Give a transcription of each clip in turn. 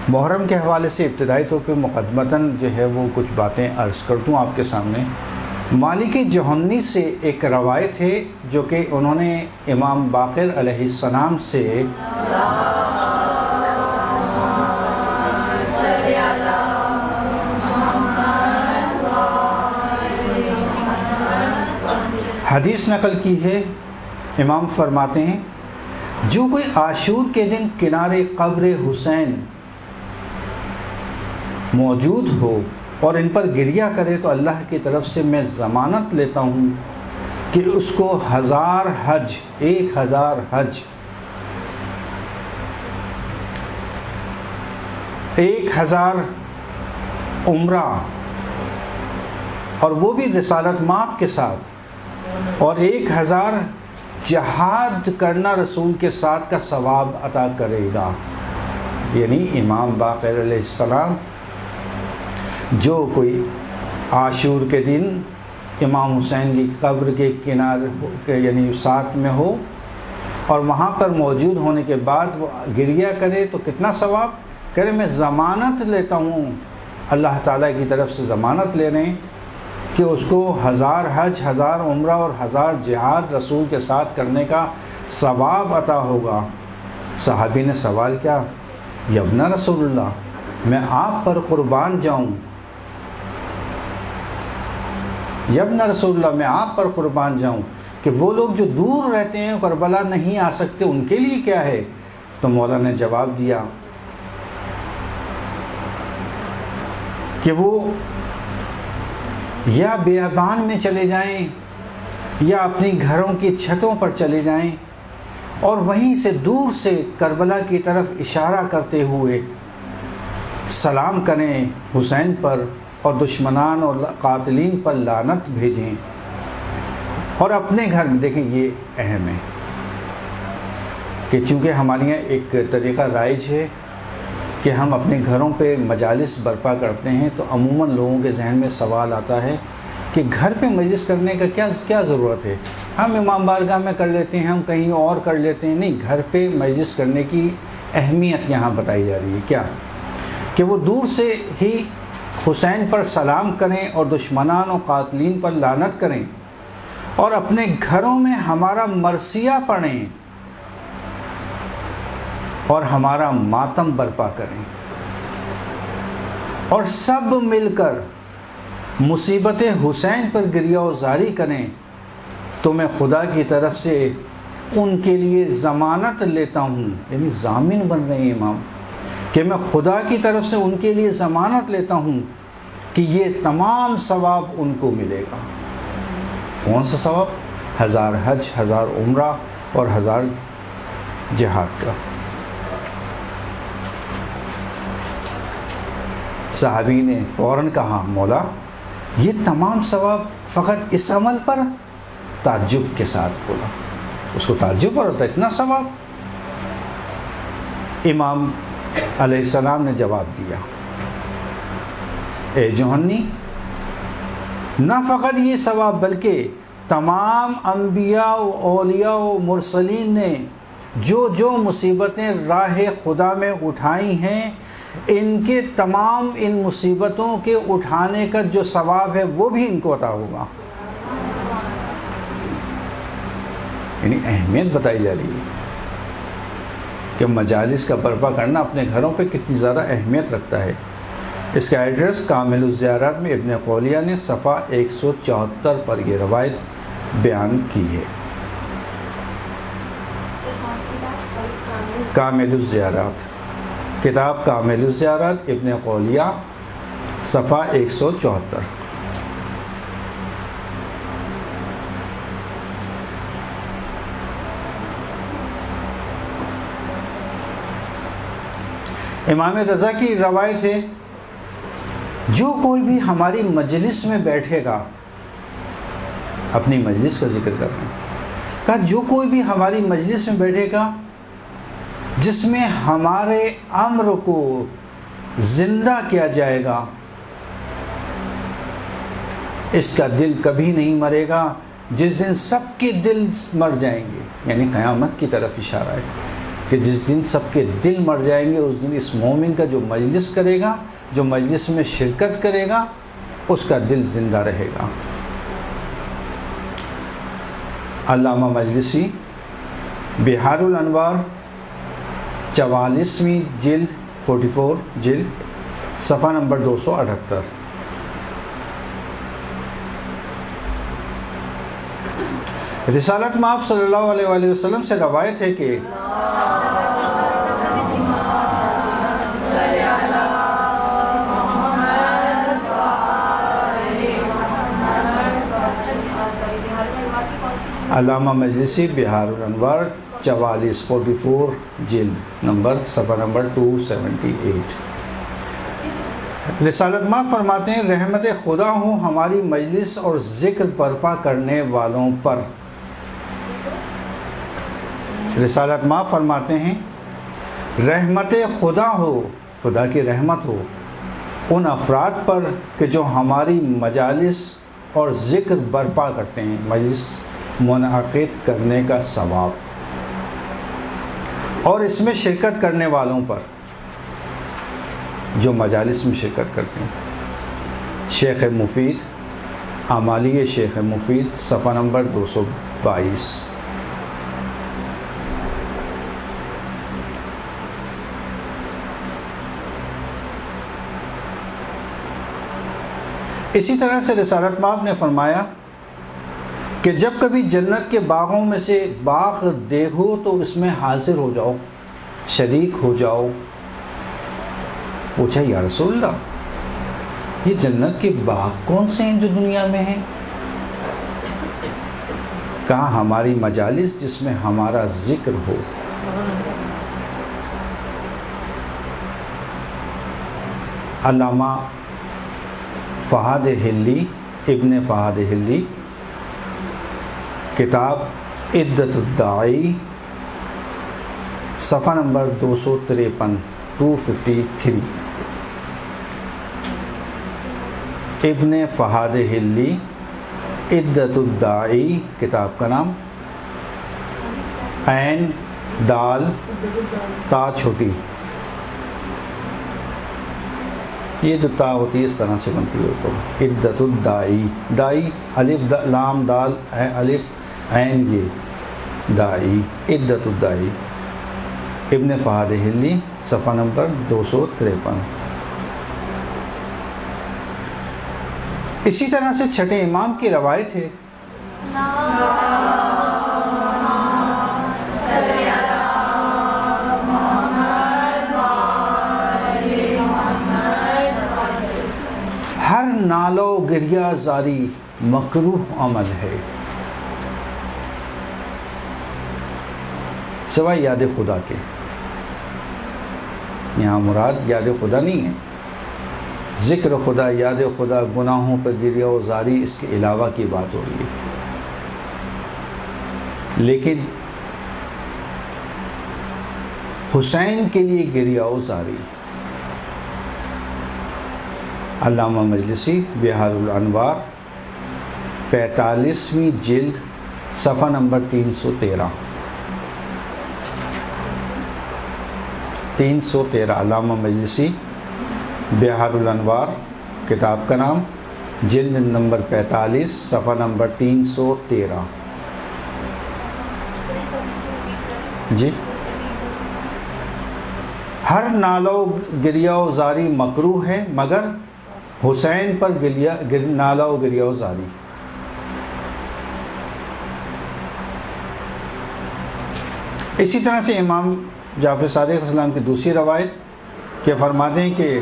محرم کے حوالے سے ابتدائی طور پہ مقدمتاً جو ہے وہ کچھ باتیں عرض کر دوں آپ کے سامنے۔ مالک جوہنی سے ایک روایت ہے جو کہ انہوں نے امام باقر علیہ السلام سے حدیث نقل کی ہے۔ امام فرماتے ہیں جو کوئی عاشور کے دن کنارے قبر حسین موجود ہو اور ان پر گریہ کرے تو اللہ کی طرف سے میں ضمانت لیتا ہوں کہ اس کو 1000 حج 1000 حج 1000 عمرہ اور وہ بھی رسالت مآب کے ساتھ اور 1000 جہاد کرنا رسول کے ساتھ کا ثواب عطا کرے گا۔ یعنی امام باقر علیہ السلام جو کوئی عاشور کے دن امام حسین کی قبر کے کنارے یعنی ساتھ میں ہو اور وہاں پر موجود ہونے کے بعد وہ گریہ کرے تو کتنا ثواب کرے؟ میں ضمانت لیتا ہوں، اللہ تعالیٰ کی طرف سے ضمانت لے رہے ہیں کہ اس کو 1000 حج 1000 عمرہ اور 1000 جہاد رسول کے ساتھ کرنے کا ثواب عطا ہوگا۔ صحابی نے سوال کیا، یبن رسول اللہ میں آپ پر قربان جاؤں، یبن رسول اللہ میں آپ پر قربان جاؤں کہ وہ لوگ جو دور رہتے ہیں کربلا نہیں آ سکتے ان کے لیے کیا ہے؟ تو مولا نے جواب دیا کہ وہ یا بیابان میں چلے جائیں یا اپنی گھروں کی چھتوں پر چلے جائیں اور وہیں سے دور سے کربلا کی طرف اشارہ کرتے ہوئے سلام کریں حسین پر اور دشمنان اور قاتلین پر لعنت بھیجیں، اور اپنے گھر میں دیکھیں یہ اہم ہے کہ چونکہ ہمارے یہاں ایک طریقہ رائج ہے کہ ہم اپنے گھروں پہ مجالس برپا کرتے ہیں تو عموماً لوگوں کے ذہن میں سوال آتا ہے کہ گھر پہ مجلس کرنے کا کیا ضرورت ہے؟ ہم امام بارگاہ میں کر لیتے ہیں، ہم کہیں اور کر لیتے ہیں۔ نہیں، گھر پہ مجلس کرنے کی اہمیت یہاں بتائی جا رہی ہے کیا کہ وہ دور سے ہی حسین پر سلام کریں اور دشمنان و قاتلین پر لعنت کریں اور اپنے گھروں میں ہمارا مرثیہ پڑھیں اور ہمارا ماتم برپا کریں اور سب مل کر مصیبت حسین پر گریہ و زاری کریں تو میں خدا کی طرف سے ان کے لیے ضمانت لیتا ہوں، یعنی ضامن بن رہے ہیں امام کہ میں خدا کی طرف سے ان کے لیے ضمانت لیتا ہوں کہ یہ تمام ثواب ان کو ملے گا۔ کون سا ثواب؟ 1000 حج 1000 عمرہ اور 1000 جہاد کا۔ صحابی نے فوراً کہا مولا یہ تمام ثواب فقط اس عمل پر؟ تعجب کے ساتھ بولا، اس کو تعجب پر ہوتا اتنا ثواب؟ امام علیہ السلام نے جواب دیا، اے جوہنی نہ فقط یہ ثواب بلکہ تمام انبیاء و اولیاء و مرسلین نے جو مصیبتیں راہ خدا میں اٹھائی ہیں ان کے تمام ان مصیبتوں کے اٹھانے کا جو ثواب ہے وہ بھی ان کو عطا ہوگا۔ یعنی اہمیت بتائی جا رہی ہے کہ مجالس کا برپا کرنا اپنے گھروں پہ کتنی زیادہ اہمیت رکھتا ہے۔ اس کا ایڈریس کامل الزیارات میں ابن قولیہ نے صفحہ 174 پر یہ روایت بیان کی ہے۔ کامل الزیارات، کتاب کامل الزیارات ابن قولیہ صفحہ 174۔ امام رضا کی روایت ہے جو کوئی بھی ہماری مجلس میں بیٹھے گا، اپنی مجلس کا ذکر کر رہے ہیں، کہا جو کوئی بھی ہماری مجلس میں بیٹھے گا جس میں ہمارے امر کو زندہ کیا جائے گا اس کا دل کبھی نہیں مرے گا، جس دن سب کے دل مر جائیں گے، یعنی قیامت کی طرف اشارہ ہے۔ کہ جس دن سب کے دل مر جائیں گے اس دن اس مومن کا جو مجلس کرے گا، جو مجلس میں شرکت کرے گا، اس کا دل زندہ رہے گا۔ علامہ مجلسی بحار الانوار 44ویں جلد 44 جلد صفحہ نمبر 278۔ رسالت مآب صلی اللہ علیہ وآلہ وسلم سے روایت ہے کہ علامہ مجلسی بحار الانوار 44 جلد نمبر صفحہ نمبر 278۔ رسالت مآب فرماتے ہیں رحمت خدا ہو ہماری مجلس اور ذکر برپا کرنے والوں پر۔ رسالت مآب فرماتے ہیں رحمت خدا ہو، خدا کی رحمت ہو ان افراد پر کہ جو ہماری مجالس اور ذکر برپا کرتے ہیں، مجلس منعقد کرنے کا ثواب، اور اس میں شرکت کرنے والوں پر جو مجالس میں شرکت کرتے ہیں۔ شیخ مفید اعمالی شیخ مفید صفحہ نمبر 222۔ اسی طرح سے رسالت مآب نے فرمایا کہ جب کبھی جنت کے باغوں میں سے باغ دیکھو تو اس میں حاضر ہو جاؤ، شریک ہو جاؤ۔ پوچھا یا رسول اللہ یہ جنت کے باغ کون سے ہیں جو دنیا میں ہیں؟ کہا ہماری مجالس جس میں ہمارا ذکر ہو۔ علامہ فہد ہلی ابن فہد ہلی کتاب عدت الداعی صفحہ نمبر 253 253۔ ابن فہد ہلی عدت الداعی کتاب کا نام، عین دال تا چھوٹی، یہ جو تا ہوتی ہے اس طرح سے بنتی ہے تو عدت الداعی، دائی الف لام دال الف عین یہ داعی، عدت الداعی ابن فہد ہلی صفحہ نمبر 253۔ اسی طرح سے چھٹے امام کی روایت ہے ہر نالو گریہ زاری مکروہ عمل ہے سوائے یاد خدا کے۔ یہاں مراد یاد خدا نہیں ہے، ذکر خدا، یاد خدا، گناہوں پر گریہ و زاری اس کے علاوہ کی بات ہو رہی ہے۔ لیکن حسین کے لیے گریہ و زاری، علامہ مجلسی بحار الانوار 45ویں جلد صفحہ نمبر 313 علامہ مجلسی بحار الانوار کتاب کا نام، جلد نمبر 45 صفحہ نمبر 313۔ جی ہر نالو گریہ و زاری مکروہ ہے مگر حسین پر نالہ و گریہ و زاری۔ اسی طرح سے امام جعفر صادق علیہ السلام کی دوسری روایت کہ فرماتے ہیں کہ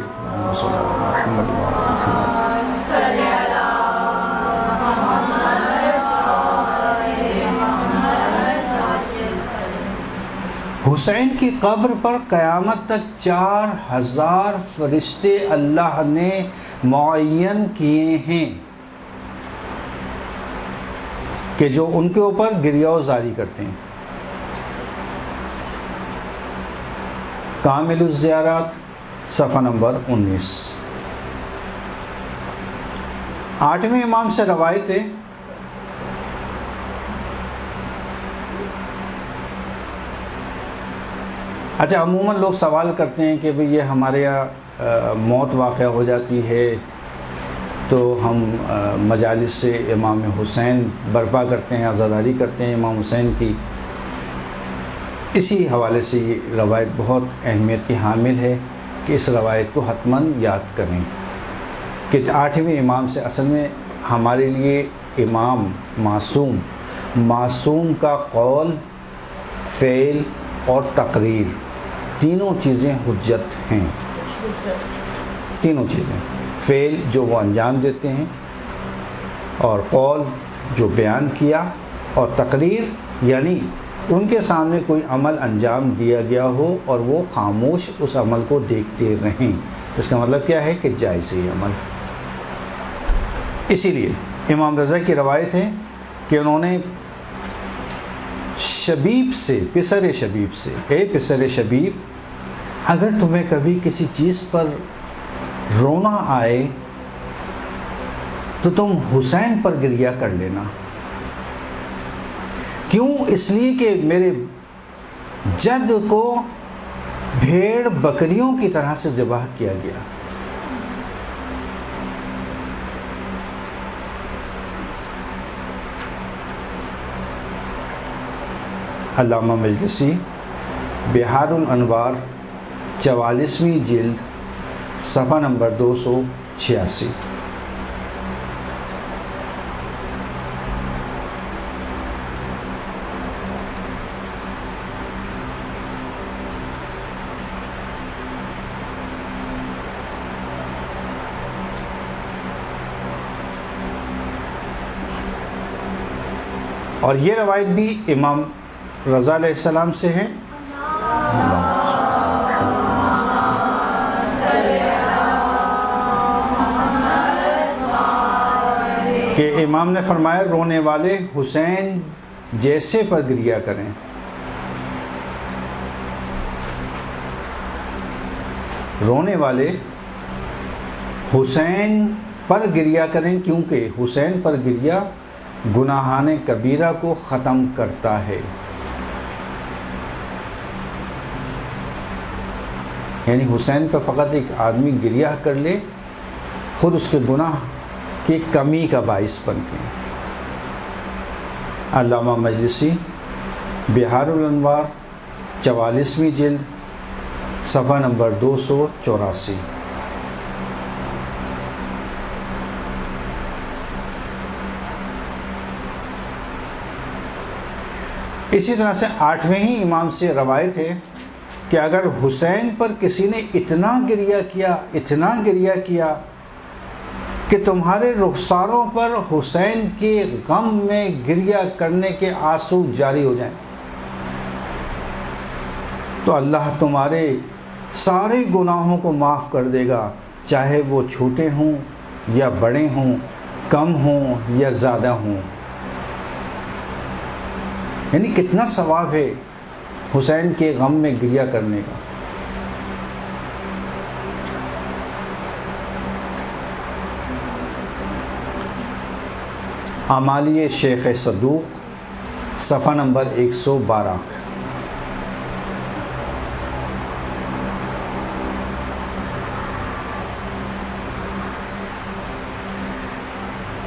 حسین کی قبر پر قیامت تک 4000 فرشتے اللہ نے معین کیے ہیں کہ جو ان کے اوپر گریہ و زاری کرتے ہیں۔ کامل الزیارات صفحہ نمبر 19۔ 8ویں امام سے روایت ہے اچھا، عموماً لوگ سوال کرتے ہیں کہ بھئی یہ ہمارے یہاں موت واقع ہو جاتی ہے تو ہم مجالس سے امام حسین برپا کرتے ہیں، عزاداری کرتے ہیں امام حسین کی. اسی حوالے سے یہ روایت بہت اہمیت کی حامل ہے کہ اس روایت کو حتماً یاد کریں کہ 8ویں امام سے اصل میں ہمارے لیے امام معصوم کا قول، فعل اور تقریر تینوں چیزیں حجت ہیں. تینوں چیزیں، فعل جو وہ انجام دیتے ہیں، اور قول جو بیان کیا، اور تقریر یعنی ان کے سامنے کوئی عمل انجام دیا گیا ہو اور وہ خاموش اس عمل کو دیکھتے رہیں، تو اس کا مطلب کیا ہے کہ جائز ہے عمل. اسی لیے امام رضا کی روایت ہے کہ انہوں نے شبیب سے، پسر شبیب سے، اے پسر شبیب، اگر تمہیں کبھی کسی چیز پر رونا آئے تو تم حسین پر گریہ کر لینا. کیوں؟ اس لیے کہ میرے جد کو بھیڑ بکریوں کی طرح سے ذبح کیا گیا. علامہ مجلسی بہار الانوار 44ویں جلد صفحہ نمبر 286. اور یہ روایت بھی امام رضا علیہ السلام سے ہے. کہ امام نے فرمایا رونے والے حسین جیسے پر گریہ کریں. رونے والے حسین پر گریہ کریں، کیونکہ حسین پر گریہ گناہان کبیرہ کو ختم کرتا ہے. یعنی حسین پر فقط ایک آدمی گریہ کر لے، خود اس کے گناہ کی کمی کا باعث بنتے ہیں. علامہ مجلسی بہار الانوار 44ویں جلد صفحہ نمبر 284. اسی طرح سے 8ویں ہی امام سے روایت ہے کہ اگر حسین پر کسی نے اتنا گریہ کیا کہ تمہارے رخساروں پر حسین کے غم میں گریہ کرنے کے آنسو جاری ہو جائیں، تو اللہ تمہارے سارے گناہوں کو معاف کر دے گا، چاہے وہ چھوٹے ہوں یا بڑے ہوں، کم ہوں یا زیادہ ہوں. یعنی کتنا ثواب ہے حسین کے غم میں گریہ کرنے کا. اعمالیہ شیخ صدوق صفحہ نمبر 112.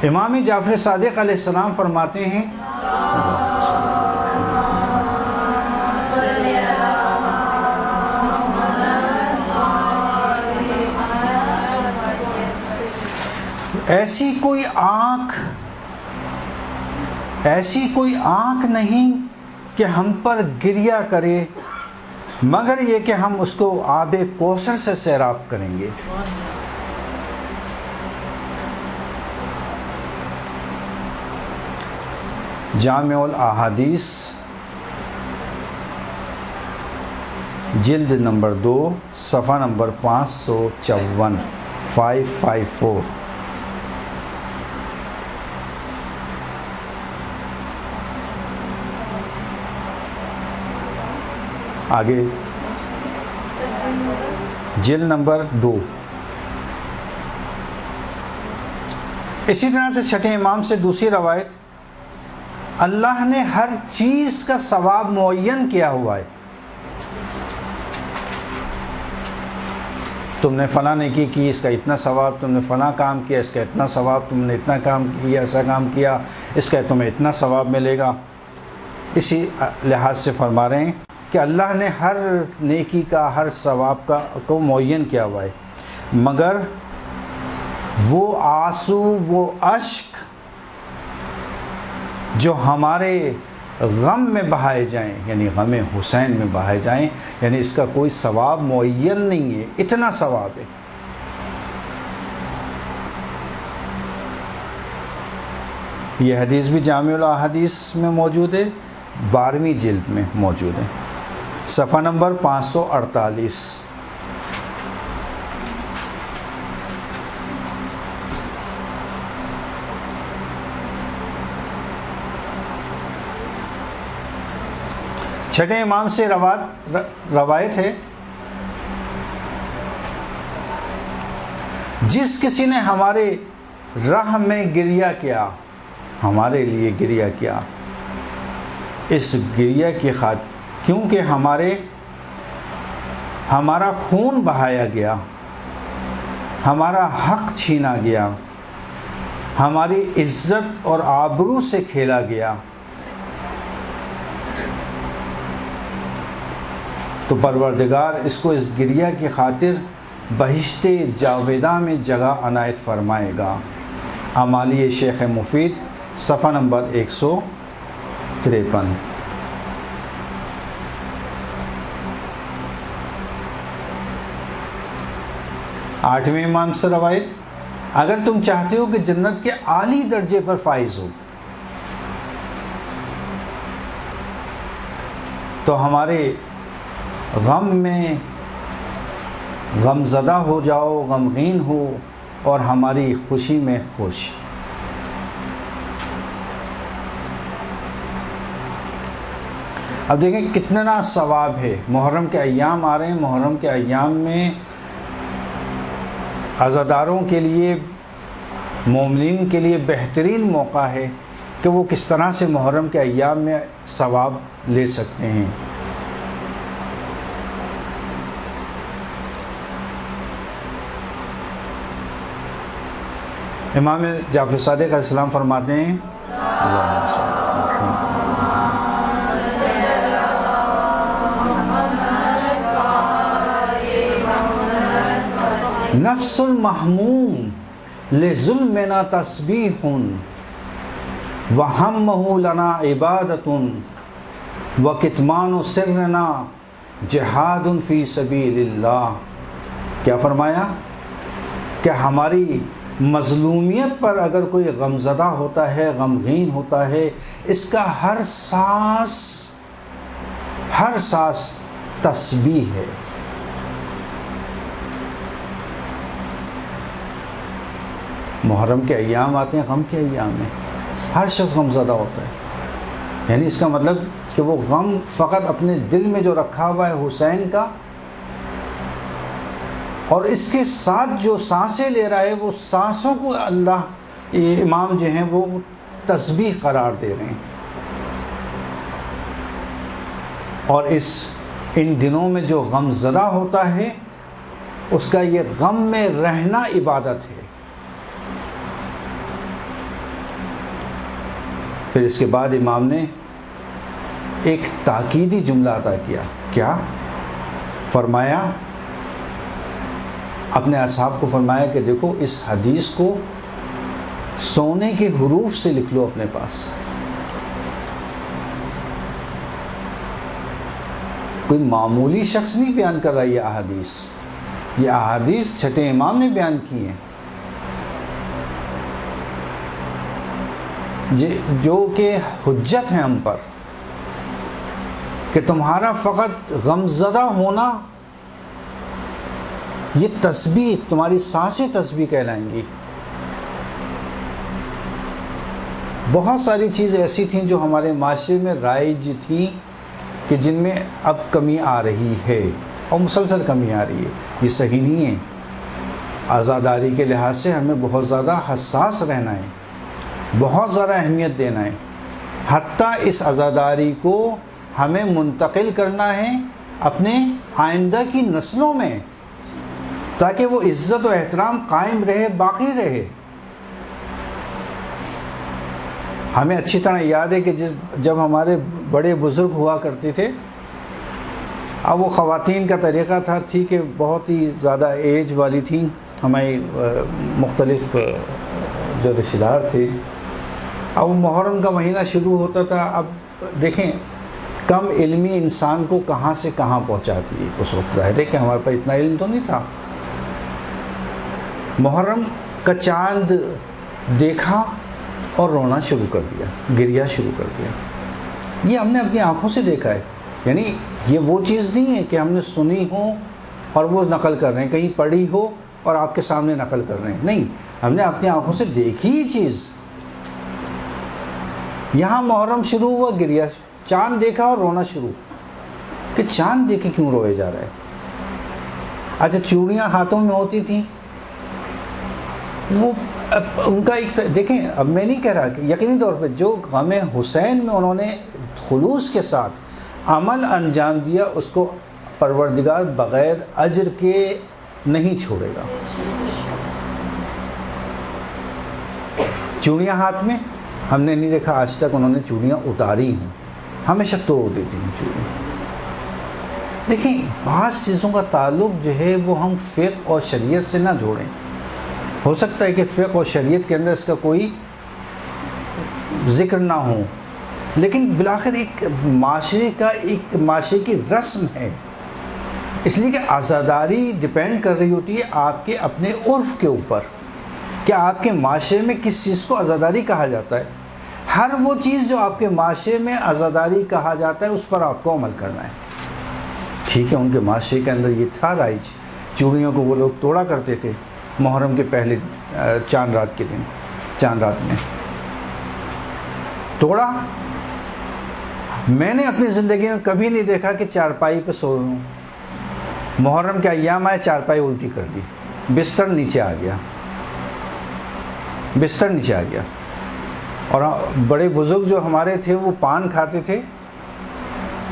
امام جعفر صادق علیہ السلام فرماتے ہیں ایسی کوئی آنکھ نہیں کہ ہم پر گریہ کرے مگر یہ کہ ہم اس کو آب کوثر سے سیراب کریں گے. جامع الاحادیث جلد نمبر 2 صفحہ نمبر 554 554. آگے جلد نمبر 2. اسی طرح سے چھٹے امام سے دوسری روایت، اللہ نے ہر چیز کا ثواب معین کیا ہوا ہے. تم نے فلاں نیکی کی، اس کا اتنا ثواب، تم نے فلاں کام کیا، اس کا اتنا ثواب، تم نے اتنا کام کیا، ایسا کام کیا، اس کا تمہیں اتنا ثواب ملے گا۔ اسی لحاظ سے فرما رہے ہیں کہ اللہ نے ہر نیکی کا، ہر ثواب کا کو معین کیا ہوا ہے، مگر وہ آنسو، وہ اشک جو ہمارے غم میں بہائے جائیں، یعنی غم حسین میں بہائے جائیں، یعنی اس کا کوئی ثواب معین نہیں ہے، اتنا ثواب ہے۔ یہ حدیث بھی جامع الاحادیث میں موجود ہے، 12ویں جلد میں موجود ہے، صفحہ نمبر 548۔ چھٹے امام سے روایت ہے، جس کسی نے ہمارے راہ میں گریہ کیا، ہمارے لیے گریہ کیا، اس گریہ کی خاطر کیونکہ ہمارا خون بہایا گیا، ہمارا حق چھینا گیا، ہماری عزت اور آبرو سے کھیلا گیا، تو پروردگار اس کو اس گریہ کی خاطر بہشت جاویدہ میں جگہ عنایت فرمائے گا۔ اعمالی شیخ مفید صفحہ نمبر 153۔ آٹھویں امام سے روایت، اگر تم چاہتے ہو کہ جنت کے اعلی درجے پر فائز ہو تو ہمارے غم میں غم زدہ ہو جاؤ، غمگین ہو، اور ہماری خوشی میں خوش۔ اب دیکھیں کتنا ثواب ہے، محرم کے ایام آ رہے ہیں، محرم کے ایام میں عزاداروں کے لیے، مومنین کے لیے بہترین موقع ہے کہ وہ کس طرح سے محرم کے ایام میں ثواب لے سکتے ہیں۔ امام جعفر صادق علیہ السلام فرماتے ہیں، نفس المحموم لظلمنا تسبیح وہمہ لنا عبادت وکتمان سرنا جہاد فی سبیل اللہ۔ کیا فرمایا کہ ہماری مظلومیت پر اگر کوئی غمزدہ ہوتا ہے، غمگین ہوتا ہے، اس کا ہر سانس تسبیح ہے۔ محرم کے ایام آتے ہیں، غم کے ایام میں ہر شخص غمزدہ ہوتا ہے، یعنی اس کا مطلب کہ وہ غم فقط اپنے دل میں جو رکھا ہوا ہے حسین کا، اور اس کے ساتھ جو سانسیں لے رہا ہے وہ سانسوں کو اللہ امام جو ہیں وہ تسبیح قرار دے رہے ہیں۔ اور ان دنوں میں جو غم زدہ ہوتا ہے اس کا یہ غم میں رہنا عبادت ہے۔ پھر اس کے بعد امام نے ایک تاکیدی جملہ عطا کیا، کیا فرمایا؟ اپنے اصحاب کو فرمایا کہ دیکھو اس حدیث کو سونے کے حروف سے لکھ لو اپنے پاس۔ کوئی معمولی شخص نہیں بیان کر رہا یہ احادیث چھٹے امام نے بیان کی ہیں، جو کہ حجت ہیں ہم پر، کہ تمہارا فقط غمزدہ ہونا، یہ تسبیح، تمہاری سانسیں تسبیح کہلائیں گی۔ بہت ساری چیزیں ایسی تھیں جو ہمارے معاشرے میں رائج تھیں کہ جن میں اب کمی آ رہی ہے، اور مسلسل کمی آ رہی ہے، یہ صحیح نہیں ہے۔ عزاداری کے لحاظ سے ہمیں بہت زیادہ حساس رہنا ہے، بہت زیادہ اہمیت دینا ہے، حتیٰ اس عزاداری کو ہمیں منتقل کرنا ہے اپنے آئندہ کی نسلوں میں، تاکہ وہ عزت و احترام قائم رہے، باقی رہے۔ ہمیں اچھی طرح یاد ہے کہ جب ہمارے بڑے بزرگ ہوا کرتے تھے، اب وہ خواتین کا طریقہ تھا، ٹھیک ہے، بہت ہی زیادہ ایج والی تھیں، ہماری مختلف جو رشتہ دار تھے، اب محرم کا مہینہ شروع ہوتا تھا۔ اب دیکھیں کم علمی انسان کو کہاں سے کہاں پہنچاتی ہے اس وقت، ظاہر ہے کہ ہمارے پاس اتنا علم تو نہیں تھا۔ محرم کا چاند دیکھا اور رونا شروع کر دیا، گریا شروع کر دیا۔ یہ ہم نے اپنی آنکھوں سے دیکھا ہے، یعنی یہ وہ چیز نہیں ہے کہ ہم نے سنی ہو اور وہ نقل کر رہے ہیں، کہیں پڑھی ہو اور آپ کے سامنے نقل کر رہے ہیں، نہیں، ہم نے اپنی آنکھوں سے دیکھی یہ چیز۔ یہاں محرم شروع ہوا، گریا، چاند دیکھا اور رونا شروع، کہ چاند دیکھے کیوں روئے جا رہا ہے۔ اچھا چوڑیاں ہاتھوں میں ہوتی تھیں، وہ ان کا ایک دیکھیں، اب میں نہیں کہہ رہا کہ یقینی طور پہ جو غم حسین میں انہوں نے خلوص کے ساتھ عمل انجام دیا، اس کو پروردگار بغیر اجر کے نہیں چھوڑے گا۔ چوڑیاں ہاتھ میں، ہم نے نہیں دیکھا آج تک انہوں نے چوڑیاں اتاری ہیں، ہمیشہ توڑ دیتی ہیں چوڑیاں۔ دیکھیں بعض چیزوں کا تعلق جو ہے وہ ہم فقہ اور شریعت سے نہ جوڑیں۔ ہو سکتا ہے کہ فقہ اور شریعت کے اندر اس کا کوئی ذکر نہ ہو، لیکن بالآخر ایک معاشرے کی رسم ہے، اس لیے کہ عزاداری ڈیپینڈ کر رہی ہوتی ہے آپ کے اپنے عرف کے اوپر، کہ آپ کے معاشرے میں کس چیز کو عزاداری کہا جاتا ہے۔ ہر وہ چیز جو آپ کے معاشرے میں عزاداری کہا جاتا ہے اس پر آپ کو عمل کرنا ہے۔ ٹھیک ہے، ان کے معاشرے کے اندر یہ تھا رائج، چوڑیوں کو وہ لوگ توڑا کرتے تھے محرم کے پہلے چاند رات کے دن، چاند رات میں توڑا۔ میں نے اپنی زندگی میں کبھی نہیں دیکھا کہ چارپائی پہ سو رہا ہوں، محرم کے ایام آئے چارپائی الٹی کر دی، بستر نیچے آ گیا، بستر نیچے آ گیا۔ اور بڑے بزرگ جو ہمارے تھے وہ پان کھاتے تھے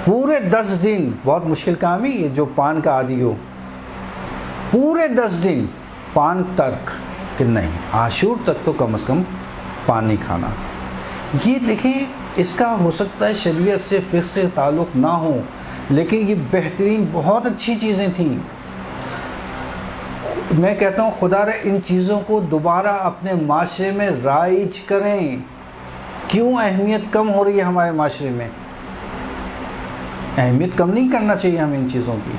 پورے 10 دن، بہت مشکل کام ہے یہ، جو پان کا عادی ہو پورے 10 دن پان ترک، کہ نہیں عاشور تک تو کم از کم پان نہیں کھانا۔ یہ دیکھیں اس کا ہو سکتا ہے شریعت سے فقہ سے تعلق نہ ہو، لیکن یہ بہترین بہت اچھی چیزیں تھیں۔ میں کہتا ہوں خدا رے ان چیزوں کو دوبارہ اپنے معاشرے میں رائج کریں۔ کیوں اہمیت کم ہو رہی ہے ہمارے معاشرے میں؟ اہمیت کم نہیں کرنا چاہیے ہمیں ان چیزوں کی،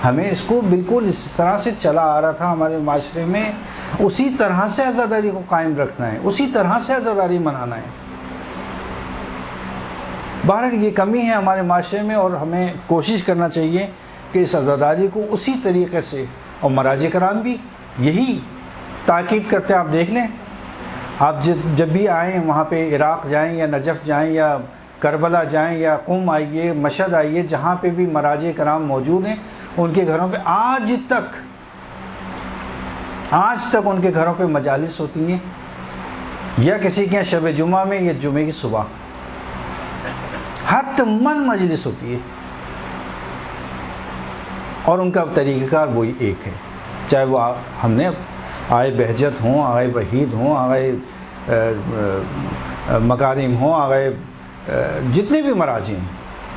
ہمیں اس کو بالکل اس طرح سے چلا آ رہا تھا ہمارے معاشرے میں، اسی طرح سے عزاداری کو قائم رکھنا ہے، اسی طرح سے عزاداری منانا ہے۔ بہرحال یہ کمی ہے ہمارے معاشرے میں، اور ہمیں کوشش کرنا چاہیے کہ اس عزاداری کو اسی طریقے سے، اور مراجع کرام بھی یہی تاکید کرتے ہیں۔ آپ دیکھ لیں، آپ جب بھی آئیں وہاں پہ، عراق جائیں یا نجف جائیں یا کربلا جائیں یا قم آئیے، مشہد آئیے، جہاں پہ بھی مراجع کرام موجود ہیں، ان کے گھروں پہ آج تک ان کے گھروں پہ مجالس ہوتی ہیں، یا کسی کے یہاں شب جمعہ میں یا جمعے کی صبح حتماً مجلس ہوتی ہے، اور ان کا طریقہ کار وہی ایک ہے، چاہے وہ ہم نے آئے بہجت ہوں، آئے وحید ہوں، آئے مکارم ہوں، آئے جتنے بھی مراجع ہیں،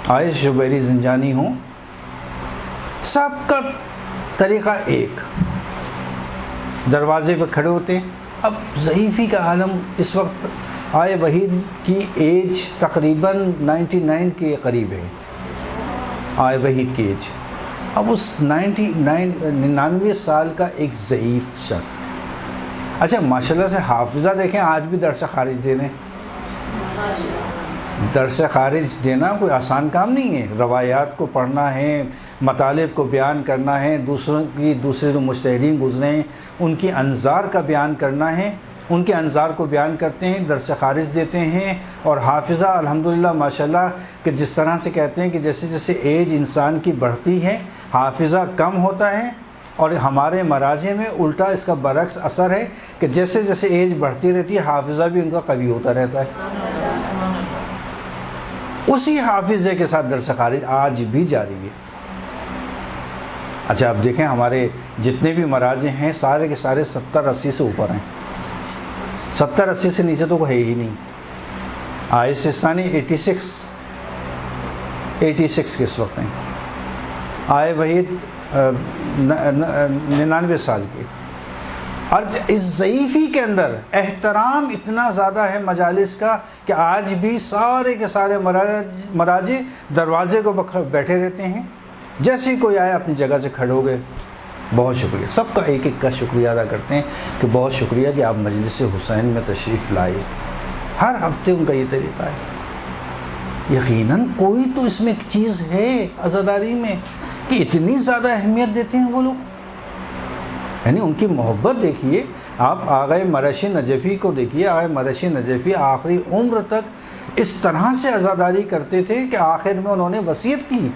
آئے شبیری زنجانی ہوں، سب کا طریقہ ایک، دروازے پہ کھڑے ہوتے ہیں۔ اب ضعیفی کا عالم اس وقت، آئے وحید کی ایج تقریباً 99 کے قریب ہے، آئے وحید کی ایج، اب اس 99 سال کا ایک ضعیف شخص۔ اچھا ماشاءاللہ سے حافظہ دیکھیں، آج بھی درس خارج دے رہے ہیں۔ درس خارج دینا کوئی آسان کام نہیں ہے، روایات کو پڑھنا ہے، مطالب کو بیان کرنا ہے، دوسرے جو مجتہدین گزرے ہیں ان کی انظار کا بیان کرنا ہے، ان کے انظار کو بیان کرتے ہیں، درس خارج دیتے ہیں۔ اور حافظہ الحمدللہ ماشاءاللہ کہ جس طرح سے کہتے ہیں کہ جیسے جیسے ایج انسان کی بڑھتی ہے حافظہ کم ہوتا ہے، اور ہمارے مراجع میں الٹا اس کا برعکس اثر ہے کہ جیسے جیسے ایج بڑھتی رہتی ہے حافظہ بھی ان کا قوی ہوتا رہتا ہے۔ اسی حافظے کے ساتھ درس خارج آج بھی جاری ہے۔ اچھا اب دیکھیں ہمارے جتنے بھی مراجع ہیں سارے کے سارے 70-80 سے اوپر ہیں. 70-80 سے نیچے تو کوئی ہے ہی نہیں. آئے سستانی 86 کس وقت ہیں. آئے وحید 99 سال کے. اور اس ضعیفی کے اندر احترام اتنا زیادہ ہے مجالس کا کہ آج بھی سارے کے سارے مراجع دروازے کو بیٹھے رہتے ہیں. جیسے ہی کوئی آئے اپنی جگہ سے کھڑے ہو گئے, بہت شکریہ, سب کا ایک ایک کا شکریہ ادا کرتے ہیں کہ بہت شکریہ کہ آپ مجلس حسین میں تشریف لائے. ہر ہفتے ان کا یہ طریقہ ہے. یقیناً کوئی تو اس میں ایک چیز ہے عزاداری میں کہ اتنی زیادہ اہمیت دیتے ہیں وہ لوگ. یعنی ان کی محبت دیکھیے آپ. آغا مرشی نجفی کو دیکھیے. آغا مرشی نجفی آخری عمر تک اس طرح سے عزاداری کرتے تھے کہ آخر میں انہوں نے وصیت کی.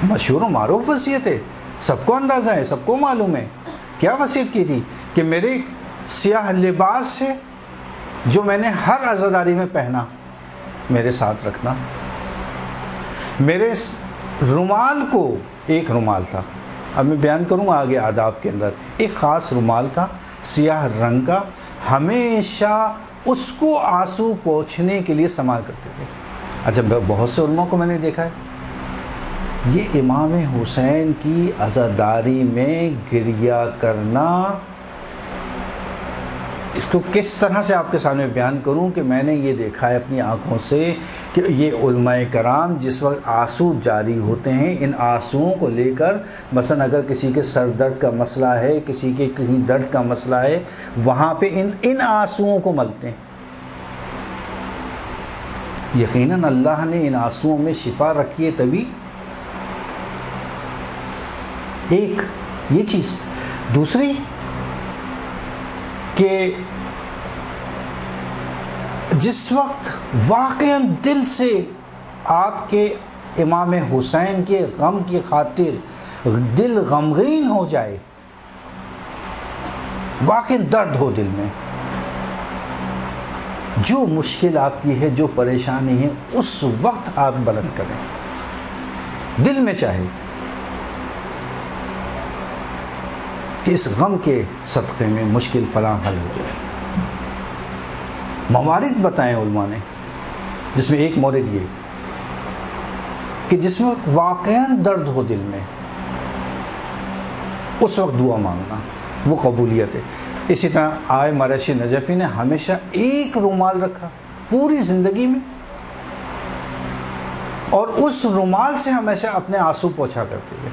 مشہور و معروف وصیت ہے, سب کو اندازہ ہے, سب کو معلوم ہے. کیا وصیت کی تھی کہ میرے سیاہ لباس ہے جو میں نے ہر عزاداری میں پہنا میرے ساتھ رکھنا. میرے رومال کو, ایک رومال تھا, اب میں بیان کروں آگے آداب کے اندر, ایک خاص رومال تھا سیاہ رنگ کا, ہمیشہ اس کو آنسو پوچھنے کے لیے استعمال کرتے تھے. اچھا بہت سے علماء کو میں نے دیکھا ہے یہ امام حسین کی عزاداری میں گریہ کرنا, اس کو کس طرح سے آپ کے سامنے بیان کروں کہ میں نے یہ دیکھا ہے اپنی آنکھوں سے کہ یہ علماء کرام جس وقت آنسو جاری ہوتے ہیں ان آنسوؤں کو لے کر, مثلا اگر کسی کے سر درد کا مسئلہ ہے, کسی کے کہیں درد کا مسئلہ ہے, وہاں پہ ان آنسوؤں کو ملتے ہیں. یقیناً اللہ نے ان آنسوؤں میں شفا رکھی ہے تبھی. ایک یہ چیز. دوسری کہ جس وقت واقعاً دل سے آپ کے امام حسین کے غم کی خاطر دل غمگین ہو جائے, واقعاً درد ہو دل میں, جو مشکل آپ کی ہے, جو پریشانی ہے, اس وقت آپ بلند کریں دل میں, چاہے کہ اس غم کے صدقے میں مشکل فلاں حل ہو جائے. موارد بتائیں علماء نے, جس میں ایک مورد یہ کہ جس میں واقعاً درد ہو دل میں, اس وقت دعا مانگنا, وہ قبولیت ہے. اسی طرح آئے مرشی نجفی نے ہمیشہ ایک رومال رکھا پوری زندگی میں, اور اس رومال سے ہمیشہ اپنے آنسو پوچھا کرتے تھے.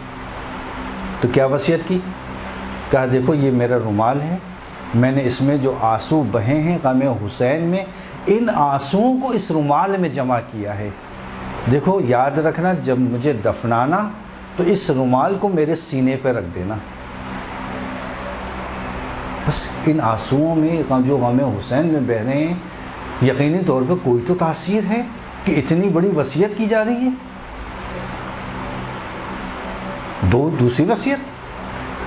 تو کیا وصیت کی, کہا دیکھو یہ میرا رومال ہے, میں نے اس میں جو آنسو بہے ہیں غم حسین میں, ان آنسوؤں کو اس رومال میں جمع کیا ہے. دیکھو یاد رکھنا جب مجھے دفنانا تو اس رومال کو میرے سینے پہ رکھ دینا. بس ان آنسوؤں میں جو غم حسین میں بہ رہے ہیں, یقینی طور پہ کوئی تو تاثیر ہے کہ اتنی بڑی وصیت کی جا رہی ہے. دوسری وصیت.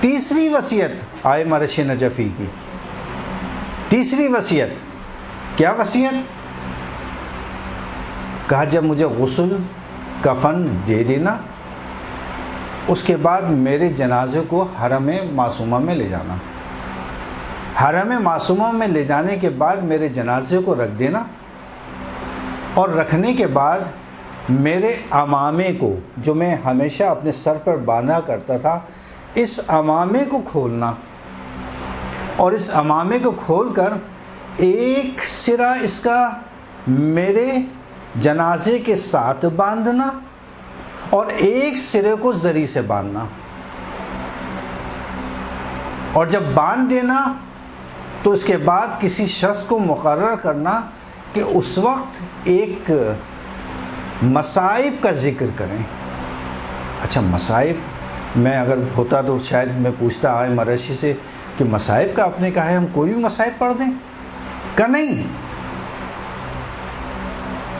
تیسری وصیت آئے مرشی نجفی کی. تیسری وصیت کیا وصیت, کہا جب مجھے غسل کفن دے دینا, اس کے بعد میرے جنازے کو حرم معصومہ میں لے جانا. حرم معصومہ میں لے جانے کے بعد میرے جنازے کو رکھ دینا, اور رکھنے کے بعد میرے عمامے کو جو میں ہمیشہ اپنے سر پر باندھا کرتا تھا, اس عمامے کو کھولنا, اور اس عمامے کو کھول کر ایک سرا اس کا میرے جنازے کے ساتھ باندھنا اور ایک سرے کو زری سے باندھنا. اور جب باندھ دینا تو اس کے بعد کسی شخص کو مقرر کرنا کہ اس وقت ایک مصائب کا ذکر کریں. اچھا مصائب, میں اگر ہوتا تو شاید میں پوچھتا آئے مرشی سے کہ مصائب کا آپ نے کہا ہے, ہم کوئی بھی مصائب پڑھ دیں؟ کہ نہیں,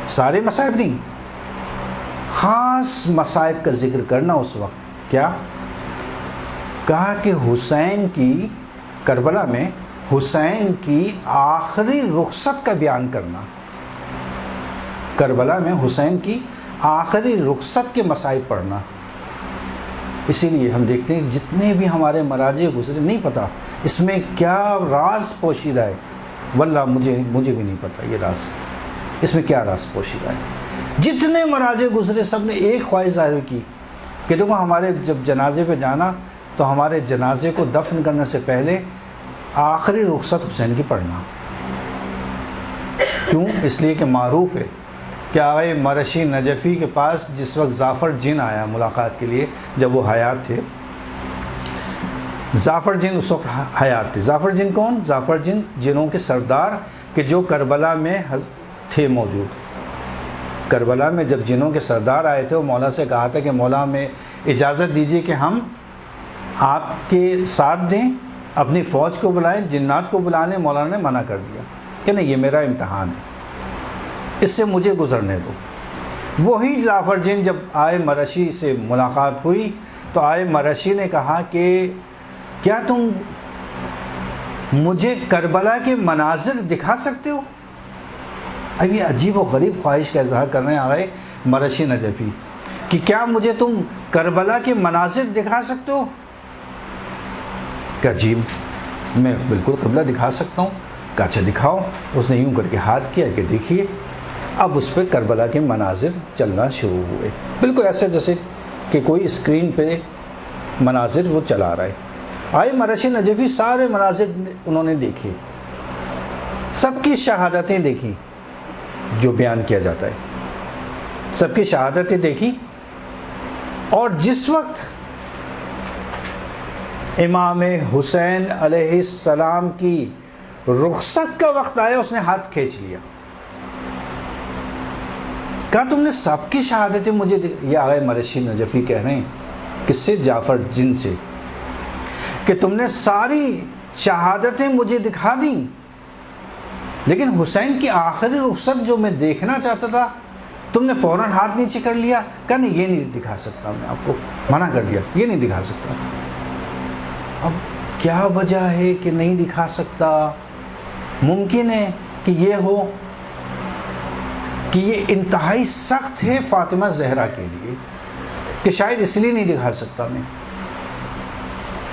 سارے مصائب نہیں, خاص مصائب کا ذکر کرنا اس وقت. کیا کہا کہ حسین کی, کربلا میں حسین کی آخری رخصت کا بیان کرنا. کربلا میں حسین کی آخری رخصت کے مصائب پڑھنا. اسی لیے ہم دیکھتے ہیں جتنے بھی ہمارے مراجع گزرے، نہیں پتہ اس میں کیا راز پوشیدہ ہے، واللہ مجھے بھی نہیں پتہ یہ راز، اس میں کیا راز پوشیدہ ہے۔ جتنے مراجع گزرے سب نے ایک خواہش ظاہر کی کہ دیکھو ہمارے جب جنازے پہ جانا تو ہمارے جنازے کو دفن کرنے سے پہلے آخری رخصت حسین کی پڑھنا۔ کیوں؟ اس لیے کہ معروف ہے کہ آغا مرشی نجفی کے پاس جس وقت ظافر جن آیا ملاقات کے لیے جب وہ حیات تھے، ظافر جن اس وقت حیات تھے۔ ظافر جن کون؟ ظافر جن جنوں کے سردار کہ جو کربلا میں تھے موجود۔ کربلا میں جب جنوں کے سردار آئے تھے وہ مولا سے کہا تھا کہ مولا ہمیں اجازت دیجیے کہ ہم آپ کے ساتھ دیں، اپنی فوج کو بلائیں، جنات کو بلا لیں۔ مولانا نے منع کر دیا کہ نہیں، یہ میرا امتحان ہے، اس سے مجھے گزرنے دو۔ وہی ظافر جن جب آئے مرشی سے ملاقات ہوئی تو آئے مرشی نے کہا کہ کیا تم مجھے کربلا کے مناظر دکھا سکتے ہو؟ اب یہ عجیب و غریب خواہش کا اظہار کر رہے ہیں آئے مرشی نجفی کہ کیا مجھے تم کربلا کے مناظر دکھا سکتے ہو؟ کہ عجیب، میں بالکل قبلہ دکھا سکتا ہوں۔ کہا اچھا دکھاؤ۔ اس نے یوں کر کے ہاتھ کیا کہ دیکھیے، اب اس پہ کربلا کے مناظر چلنا شروع ہوئے، بالکل ایسے جیسے کہ کوئی اسکرین پہ مناظر وہ چلا رہا ہے۔ آئے مرشی نجفی سارے مناظر انہوں نے دیکھے، سب کی شہادتیں دیکھی جو بیان کیا جاتا ہے، سب کی شہادتیں دیکھی۔ اور جس وقت امام حسین علیہ السلام کی رخصت کا وقت آیا اس نے ہاتھ کھینچ لیا، کہا تم نے سب کی شہادتیں مجھے یہ آئے مرشی نجفی کہہ رہے ہیں کس سے؟ جعفر جن سے، کہ تم نے ساری شہادتیں مجھے دکھا دیں لیکن حسین کی آخری رخصت جو میں دیکھنا چاہتا تھا تم نے فوراً ہاتھ نیچے کر لیا۔ کہا نہیں، یہ نہیں دکھا سکتا، میں آپ کو منع کر دیا، یہ نہیں دکھا سکتا۔ اب کیا وجہ ہے کہ نہیں دکھا سکتا؟ ممکن ہے کہ یہ ہو کہ یہ انتہائی سخت ہے فاطمہ زہرا کے لیے، کہ شاید اس لیے نہیں دکھا سکتا میں،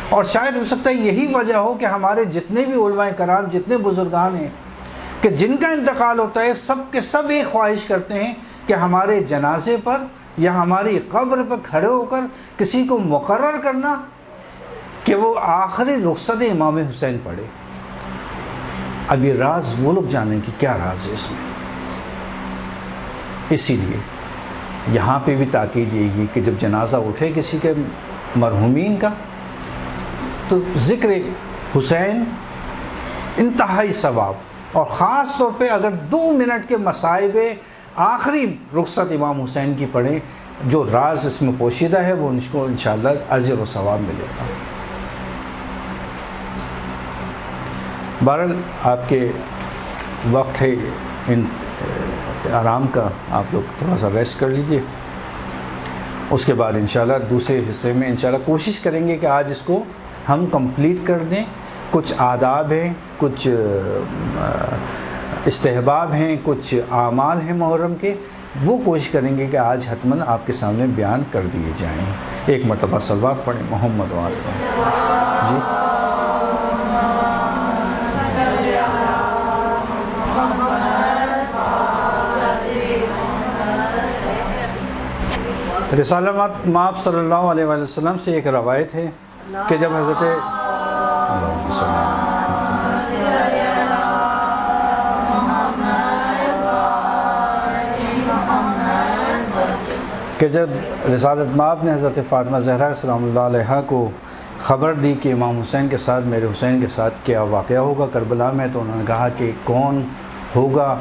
اور شاید ہو سکتا ہے یہی وجہ ہو کہ ہمارے جتنے بھی علماء کرام، جتنے بزرگان ہیں کہ جن کا انتقال ہوتا ہے سب کے سب ایک خواہش کرتے ہیں کہ ہمارے جنازے پر یا ہماری قبر پر کھڑے ہو کر کسی کو مقرر کرنا کہ وہ آخری رخصت امام حسین پڑھے۔ اب یہ راز وہ لوگ جانیں کہ کیا راز ہے اس میں۔ اسی لیے یہاں پہ بھی تاکید یہی کہ جب جنازہ اٹھے کسی کے مرحومین کا تو ذکر حسین انتہائی ثواب، اور خاص طور پہ اگر 2 منٹ کے مصائب آخری رخصت امام حسین کی پڑھیں، جو راز اس میں پوشیدہ ہے وہ ان کو انشاءاللہ اجر و ثواب ملے گا۔ بہرحال آپ کے وقت ہے آرام کا، آپ لوگ تھوڑا سا ریسٹ کر لیجئے، اس کے بعد انشاءاللہ دوسرے حصے میں انشاءاللہ کوشش کریں گے کہ آج اس کو ہم کمپلیٹ کر دیں۔ کچھ آداب ہیں، کچھ استحباب ہیں، کچھ اعمال ہیں محرم کے، وہ کوشش کریں گے کہ آج حتماً آپ کے سامنے بیان کر دیے جائیں۔ ایک مرتبہ صلوات پڑھیں محمد و آلہ جی۔ رسالہ مآب صلی اللہ علیہ وآلہ وسلم سے ایک روایت ہے کہ جب حضرت رسالت مآب نے حضرت فاطمہ زہرا سلام اللہ علیہا کو خبر دی کہ امام حسین کے ساتھ، میرے حسین کے ساتھ کیا واقعہ ہوگا کربلا میں، تو انہوں نے کہا کہ کون ہوگا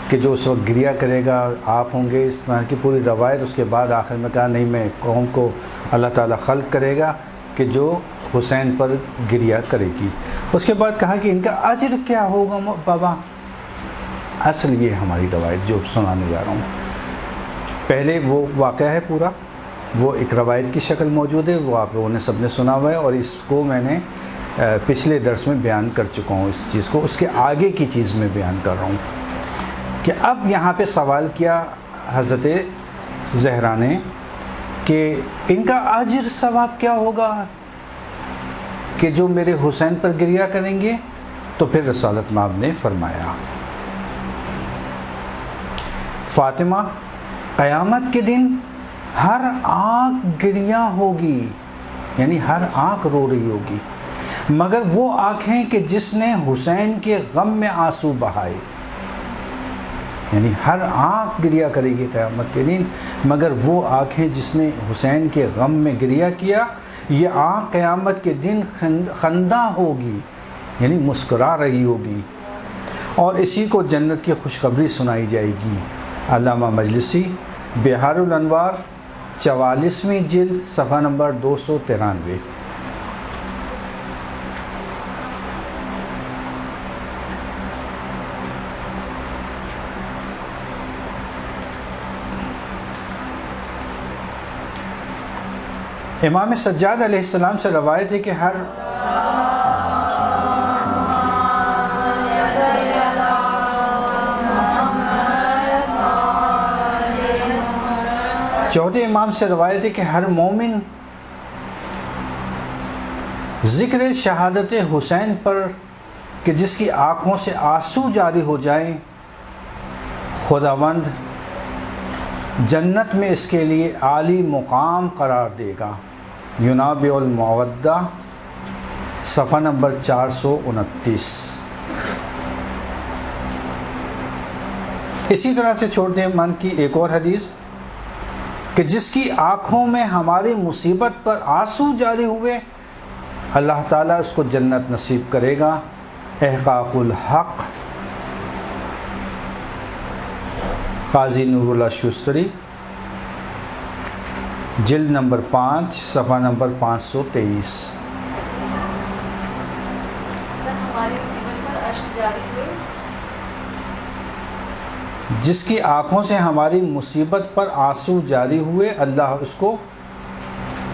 کہ جو اس وقت گریہ کرے گا؟ آپ ہوں گے۔ اس طرح کی پوری روایت، اس کے بعد آخر میں کہا نہیں، میں قوم کو اللہ تعالیٰ خلق کرے گا کہ جو حسین پر گریہ کرے گی۔ اس کے بعد کہا کہ ان کا اجر کیا ہوگا بابا؟ اصل یہ ہماری روایت جو سنانے جا رہا ہوں، پہلے وہ واقعہ ہے پورا، وہ ایک روایت کی شکل موجود ہے، وہ آپ لوگوں نے سب نے سنا ہوا ہے، اور اس کو میں نے پچھلے درس میں بیان کر چکا ہوں اس چیز کو۔ اس کے آگے کی چیز میں بیان کر رہا ہوں کہ اب یہاں پہ سوال کیا حضرت زہرا نے کہ ان کا اجر ثواب کیا ہوگا کہ جو میرے حسین پر گریہ کریں گے؟ تو پھر رسالت مآب نے فرمایا فاطمہ قیامت کے دن ہر آنکھ گریہ ہوگی، یعنی ہر آنکھ رو رہی ہوگی، مگر وہ آنکھیں کہ جس نے حسین کے غم میں آنسو بہائے، یعنی ہر آنکھ گریہ کرے گی قیامت کے دن مگر وہ آنکھیں جس نے حسین کے غم میں گریہ کیا، یہ آنکھ قیامت کے دن خندہ ہوگی، یعنی مسکرا رہی ہوگی، اور اسی کو جنت کی خوشخبری سنائی جائے گی۔ علامہ مجلسی بحار الانوار 44ویں جلد صفحہ نمبر 293۔ امام سجاد علیہ السلام سے روایت ہے کہ ہر چوتھے امام سے روایت ہے کہ ہر مومن ذکر شہادت حسین پر کہ جس کی آنکھوں سے آنسو جاری ہو جائیں، خداوند جنت میں اس کے لیے عالی مقام قرار دے گا۔ ینابع المودہ صفحہ نمبر 429۔ اسی طرح سے چھوٹے من کی ایک اور حدیث کہ جس کی آنکھوں میں ہماری مصیبت پر آنسو جاری ہوئے، اللہ تعالیٰ اس کو جنت نصیب کرے گا۔ احقاق الحق قاضی نور اللہ شوستری جلد نمبر 5 صفحہ نمبر 523۔ جس کی آنکھوں سے ہماری مصیبت پر آنسو جاری ہوئے، اللہ اس کو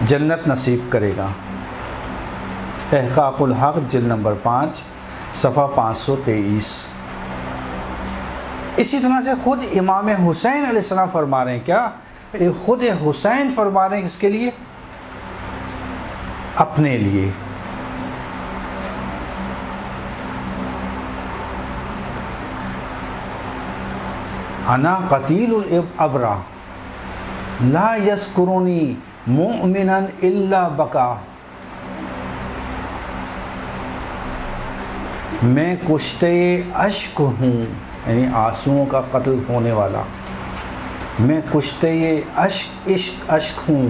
جنت نصیب کرے گا۔ احقاق الحق جلد نمبر 5 صفحہ 523۔ اسی طرح سے خود امام حسین علیہ السلام فرما رہے ہیں، کیا خود حسین فرما رہے ہیں، کس کے لیے؟ اپنے لیے۔ انا قتیل الابرا لا یذکرنی مؤمنا الا بکا، میں کشتے اشک ہوں، یعنی آنسوؤں کا قتل ہونے والا، میں کشتے اشک ہوں،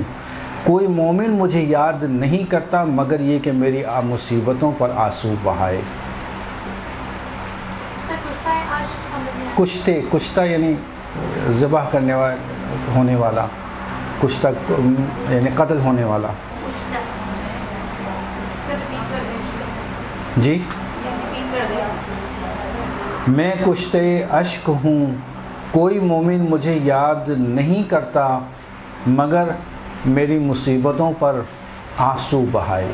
کوئی مومن مجھے یاد نہیں کرتا مگر یہ کہ میری مصیبتوں پر آنسو بہائے۔ کشتہ یعنی ذبح کرنے والا، ہونے والا، کشتہ یعنی قتل ہونے والا۔ جی، میں کشتے اشک ہوں، کوئی مومن مجھے یاد نہیں کرتا مگر میری مصیبتوں پر آنسو بہائے۔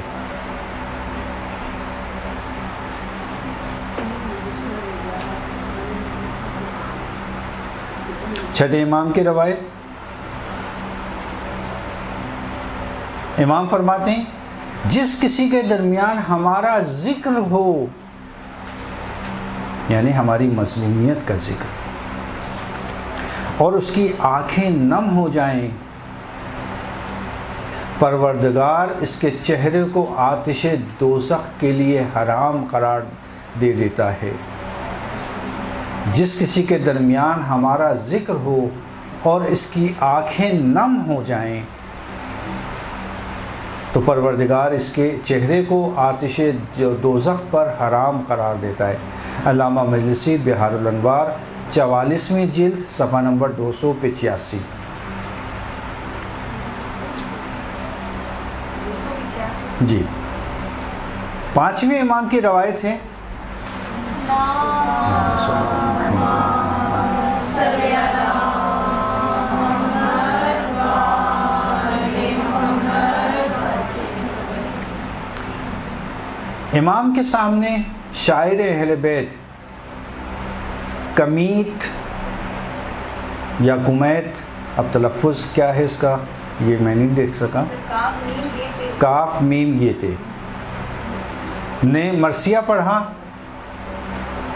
چھٹے امام کی روایت، امام فرماتے ہیں جس کسی کے درمیان ہمارا ذکر ہو، یعنی ہماری مظلومیت کا ذکر، اور اس کی آنکھیں نم ہو جائیں، پروردگار اس کے چہرے کو آتش دوزخ کے لیے حرام قرار دے دیتا ہے۔ جس کسی کے درمیان ہمارا ذکر ہو اور اس کی آنکھیں نم ہو جائیں تو پروردگار اس کے چہرے کو آتش دوزخ پر حرام قرار دیتا ہے۔ علامہ مجلسی بحار الانوار 44ویں جلد صفحہ نمبر 285۔ جی، 5ویں امام کی روایت ہے، امام کے سامنے شاعر اہل بیت کمیت یا کمیت، اب تلفظ کیا ہے اس کا، یہ میں نہیں دیکھ سکا. کاف میم یہ تھے. نے مرثیہ پڑھا.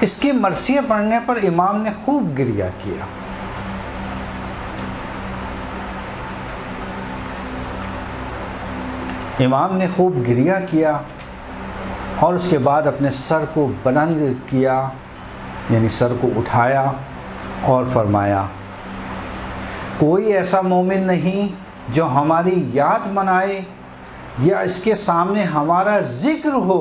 اس کے مرثیہ پڑھنے پر امام نے خوب گریہ کیا. امام نے خوب گریہ کیا اور اس کے بعد اپنے سر کو بلند کیا، یعنی سر کو اٹھایا اور فرمایا کوئی ایسا مومن نہیں جو ہماری یاد منائے یا اس کے سامنے ہمارا ذکر ہو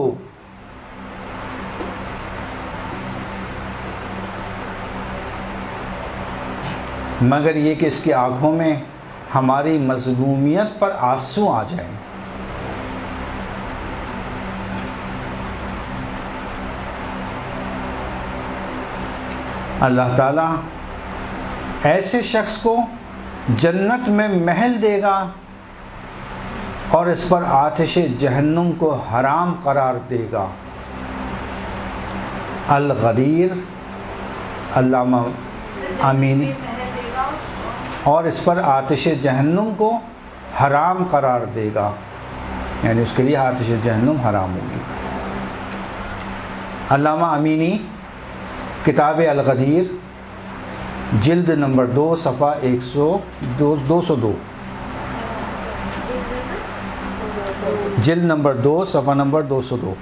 مگر یہ کہ اس کی آنکھوں میں ہماری مظلومیت پر آنسو آ جائیں. اللہ تعالیٰ ایسے شخص کو جنت میں محل دے گا اور اس پر آتش جہنم کو حرام قرار دے گا. الغدیر علامہ امینی. اور اس پر آتش جہنم کو حرام قرار دے گا، یعنی اس کے لیے آتش جہنم حرام ہوگی. علامہ امینی کتاب الغدیر جلد نمبر 2 صفحہ 202 جلد نمبر 2 صفحہ نمبر 202.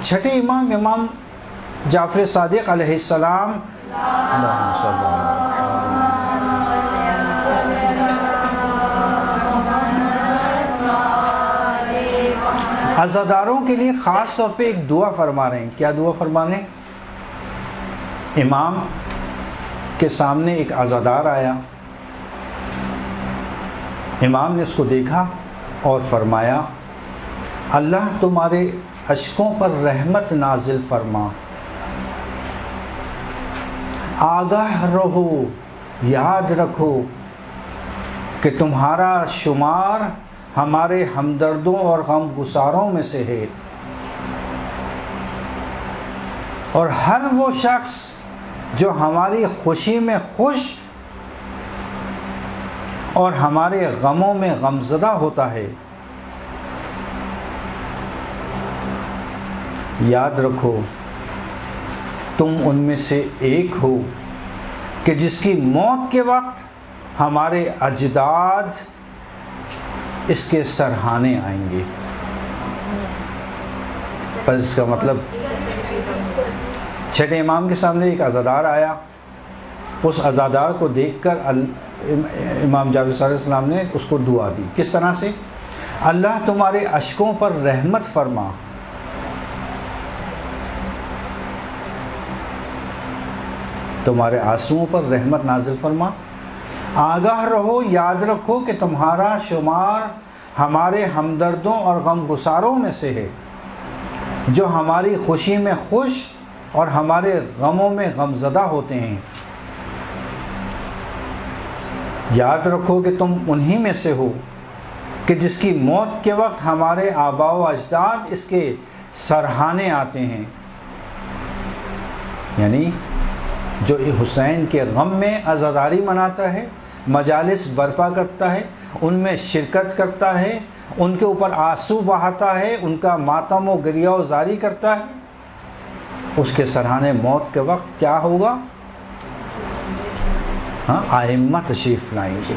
چھٹے امام جعفر صادق علیہ السلام عزاداروں کے لیے خاص طور پہ ایک دعا فرما رہے ہیں. کیا دعا فرما رہے ہیں؟ امام کے سامنے ایک عزادار آیا. امام نے اس کو دیکھا اور فرمایا اللہ تمہارے اشکوں پر رحمت نازل فرما. آگاہ رہو، یاد رکھو کہ تمہارا شمار ہمارے ہمدردوں اور غم گساروں میں سے ہے، اور ہر وہ شخص جو ہماری خوشی میں خوش اور ہمارے غموں میں غمزدہ ہوتا ہے، یاد رکھو تم ان میں سے ایک ہو کہ جس کی موت کے وقت ہمارے اجداد اس کے سرہانے آئیں گے. پر اس کا مطلب چھٹے امام کے سامنے ایک عزادار آیا. اس عزادار کو دیکھ کر امام جعفر صادق علیہ السلام نے اس کو دعا دی. کس طرح سے؟ اللہ تمہارے اشکوں پر رحمت فرما، تمہارے آنسوؤں پر رحمت نازل فرما. آگاہ رہو، یاد رکھو کہ تمہارا شمار ہمارے ہمدردوں اور غم گساروں میں سے ہے، جو ہماری خوشی میں خوش اور ہمارے غموں میں غمزدہ ہوتے ہیں. یاد رکھو کہ تم انہی میں سے ہو کہ جس کی موت کے وقت ہمارے آباء و اجداد اس کے سرہانے آتے ہیں، یعنی جو حسین کے غم میں عزاداری مناتا ہے، مجالس برپا کرتا ہے، ان میں شرکت کرتا ہے، ان کے اوپر آنسو بہاتا ہے، ان کا ماتم و گریہ و زاری کرتا ہے، اس کے سرہانے موت کے وقت کیا ہوگا؟ ائمہ تشریف لائیں گے.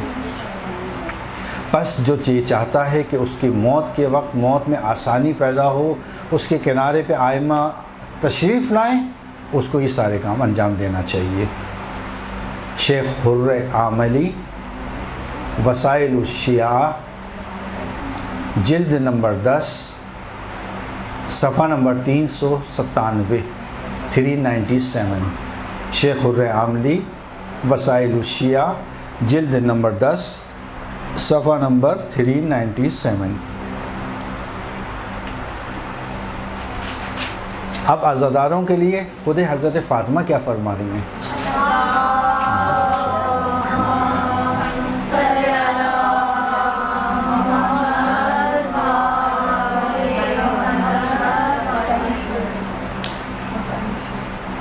بس جو چاہتا ہے کہ اس کی موت کے وقت موت میں آسانی پیدا ہو، اس کے کنارے پہ ائمہ تشریف لائیں، اس کو یہ سارے کام انجام دینا چاہیے. شیخ حر عاملی وسائل الشیعہ جلد نمبر 10 صفحہ نمبر 397 397. شیخ حر عاملی وسائل الشیعہ جلد نمبر 10 صفحہ نمبر 397. اب عزاداروں کے لیے خود حضرت فاطمہ کیا فرما رہی ہیں؟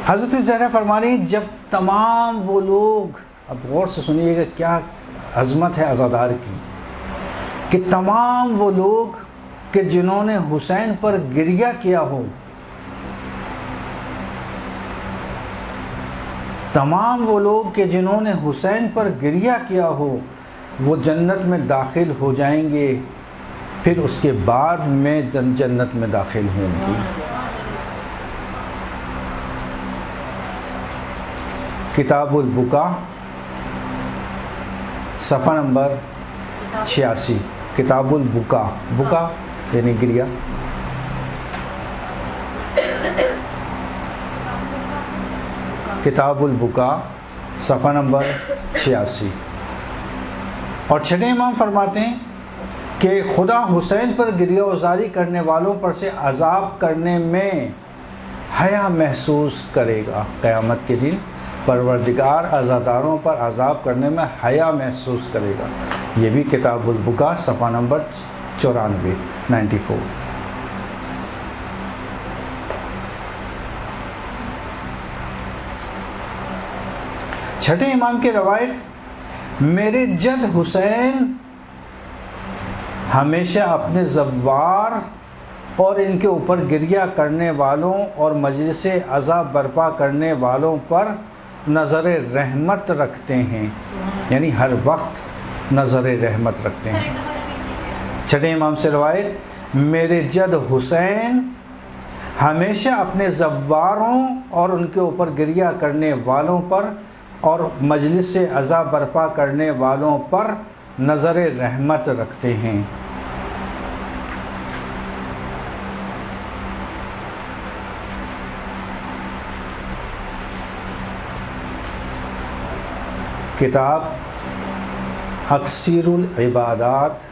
حضرت زہرا فرما رہی ہیں جب تمام وہ لوگ، اب غور سے سنیے گا کیا عظمت ہے عزادار کی، کہ تمام وہ لوگ کہ جنہوں نے حسین پر گریہ کیا ہو، تمام وہ لوگ کہ جنہوں نے حسین پر گریہ کیا ہو وہ جنت میں داخل ہو جائیں گے، پھر اس کے بعد میں جنت میں داخل ہوں گی۔ کتاب البکا صفحہ نمبر 86، کتاب البکا، بکا یعنی گریہ، کتاب البکا صفحہ نمبر 86۔ اور چھٹے امام فرماتے ہیں کہ خدا حسین پر گریہ وزاری کرنے والوں پر سے عذاب کرنے میں حیا محسوس کرے گا۔ قیامت کے دن پروردگار عزاداروں پر عذاب کرنے میں حیا محسوس کرے گا۔ یہ بھی کتاب البکا صفحہ نمبر 94۔ چھٹے امام کی روایت، میرے جد حسین ہمیشہ اپنے زوار اور ان کے اوپر گریہ کرنے والوں اور مجلس عزا برپا کرنے والوں پر نظر رحمت رکھتے ہیں، یعنی ہر وقت نظر رحمت رکھتے ہیں۔ چھٹے امام سے روایت، میرے جد حسین ہمیشہ اپنے زواروں اور ان کے اوپر گریہ کرنے والوں پر اور مجلس عزا برپا کرنے والوں پر نظر رحمت رکھتے ہیں۔ کتاب اکثیر العبادات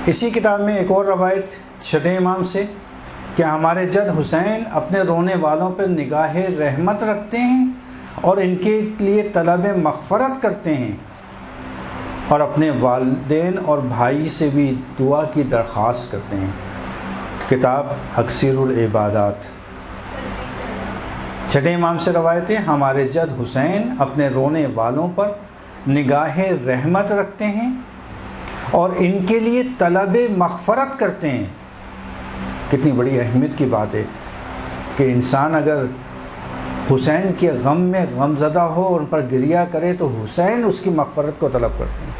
اسی کتاب میں ایک اور روایت چھٹے امام سے کہ ہمارے جد حسین اپنے رونے والوں پر نگاہ رحمت رکھتے ہیں اور ان کے لیے طلب مغفرت کرتے ہیں اور اپنے والدین اور بھائی سے بھی دعا کی درخواست کرتے ہیں۔ کتاب اکثیر العبادات۔ چھٹے امام سے روایت ہے، ہمارے جد حسین اپنے رونے والوں پر نگاہ رحمت رکھتے ہیں اور ان کے لیے طلب مغفرت کرتے ہیں۔ کتنی بڑی اہمیت کی بات ہے کہ انسان اگر حسین کے غم میں غم زدہ ہو اور ان پر گریہ کرے تو حسین اس کی مغفرت کو طلب کرتے ہیں،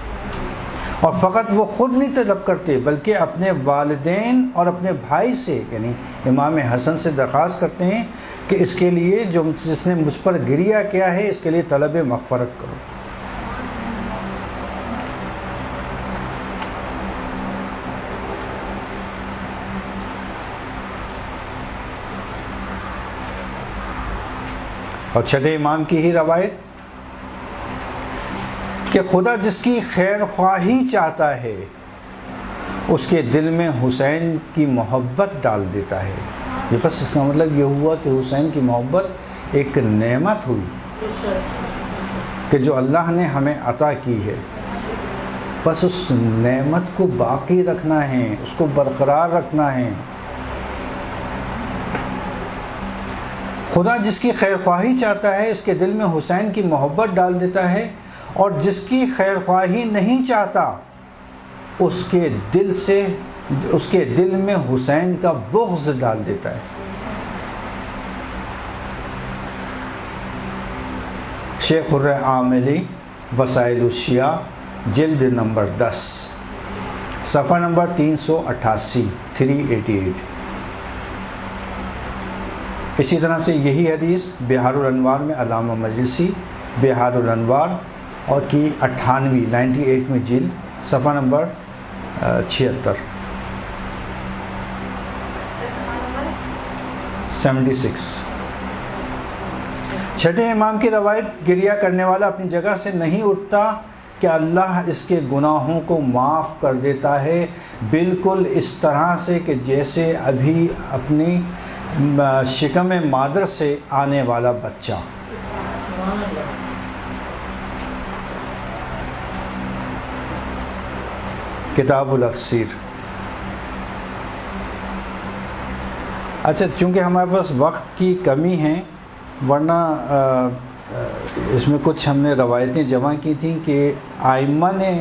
اور فقط وہ خود نہیں طلب کرتے بلکہ اپنے والدین اور اپنے بھائی سے یعنی امام حسن سے درخواست کرتے ہیں کہ اس کے لیے جس نے مجھ پر گریہ کیا ہے اس کے لیے طلب مغفرت کرو۔ اور چھٹے امام کی ہی روایت کہ خدا جس کی خیر خواہی چاہتا ہے اس کے دل میں حسین کی محبت ڈال دیتا ہے۔ یہ بس اس کا مطلب یہ ہوا کہ حسین کی محبت ایک نعمت ہوئی کہ جو اللہ نے ہمیں عطا کی ہے، بس اس نعمت کو باقی رکھنا ہے، اس کو برقرار رکھنا ہے۔ خدا جس کی خیر خواہی چاہتا ہے اس کے دل میں حسین کی محبت ڈال دیتا ہے، اور جس کی خیر خواہی نہیں چاہتا اس کے دل میں حسین کا بغض ڈال دیتا ہے۔ شیخ الرعاملی وسائل الشیعہ جلد نمبر 10 صفحہ نمبر 388۔ اسی طرح سے یہی حدیث بہار الانوار میں علامہ مجلسی بہار الانوار اور کی 98 میں جلد صفحہ نمبر 76 76۔ چھٹے امام کی روایت، گریہ کرنے والا اپنی جگہ سے نہیں اٹھتا کہ اللہ اس کے گناہوں کو معاف کر دیتا ہے، بالکل اس طرح سے کہ جیسے ابھی اپنی شکم مادر سے آنے والا بچہ۔ کتاب الاکسیر۔ اچھا، چونکہ ہمارے پاس وقت کی کمی ہے، ورنہ اس میں کچھ ہم نے روایتیں جمع کی تھیں کہ ائمہ نے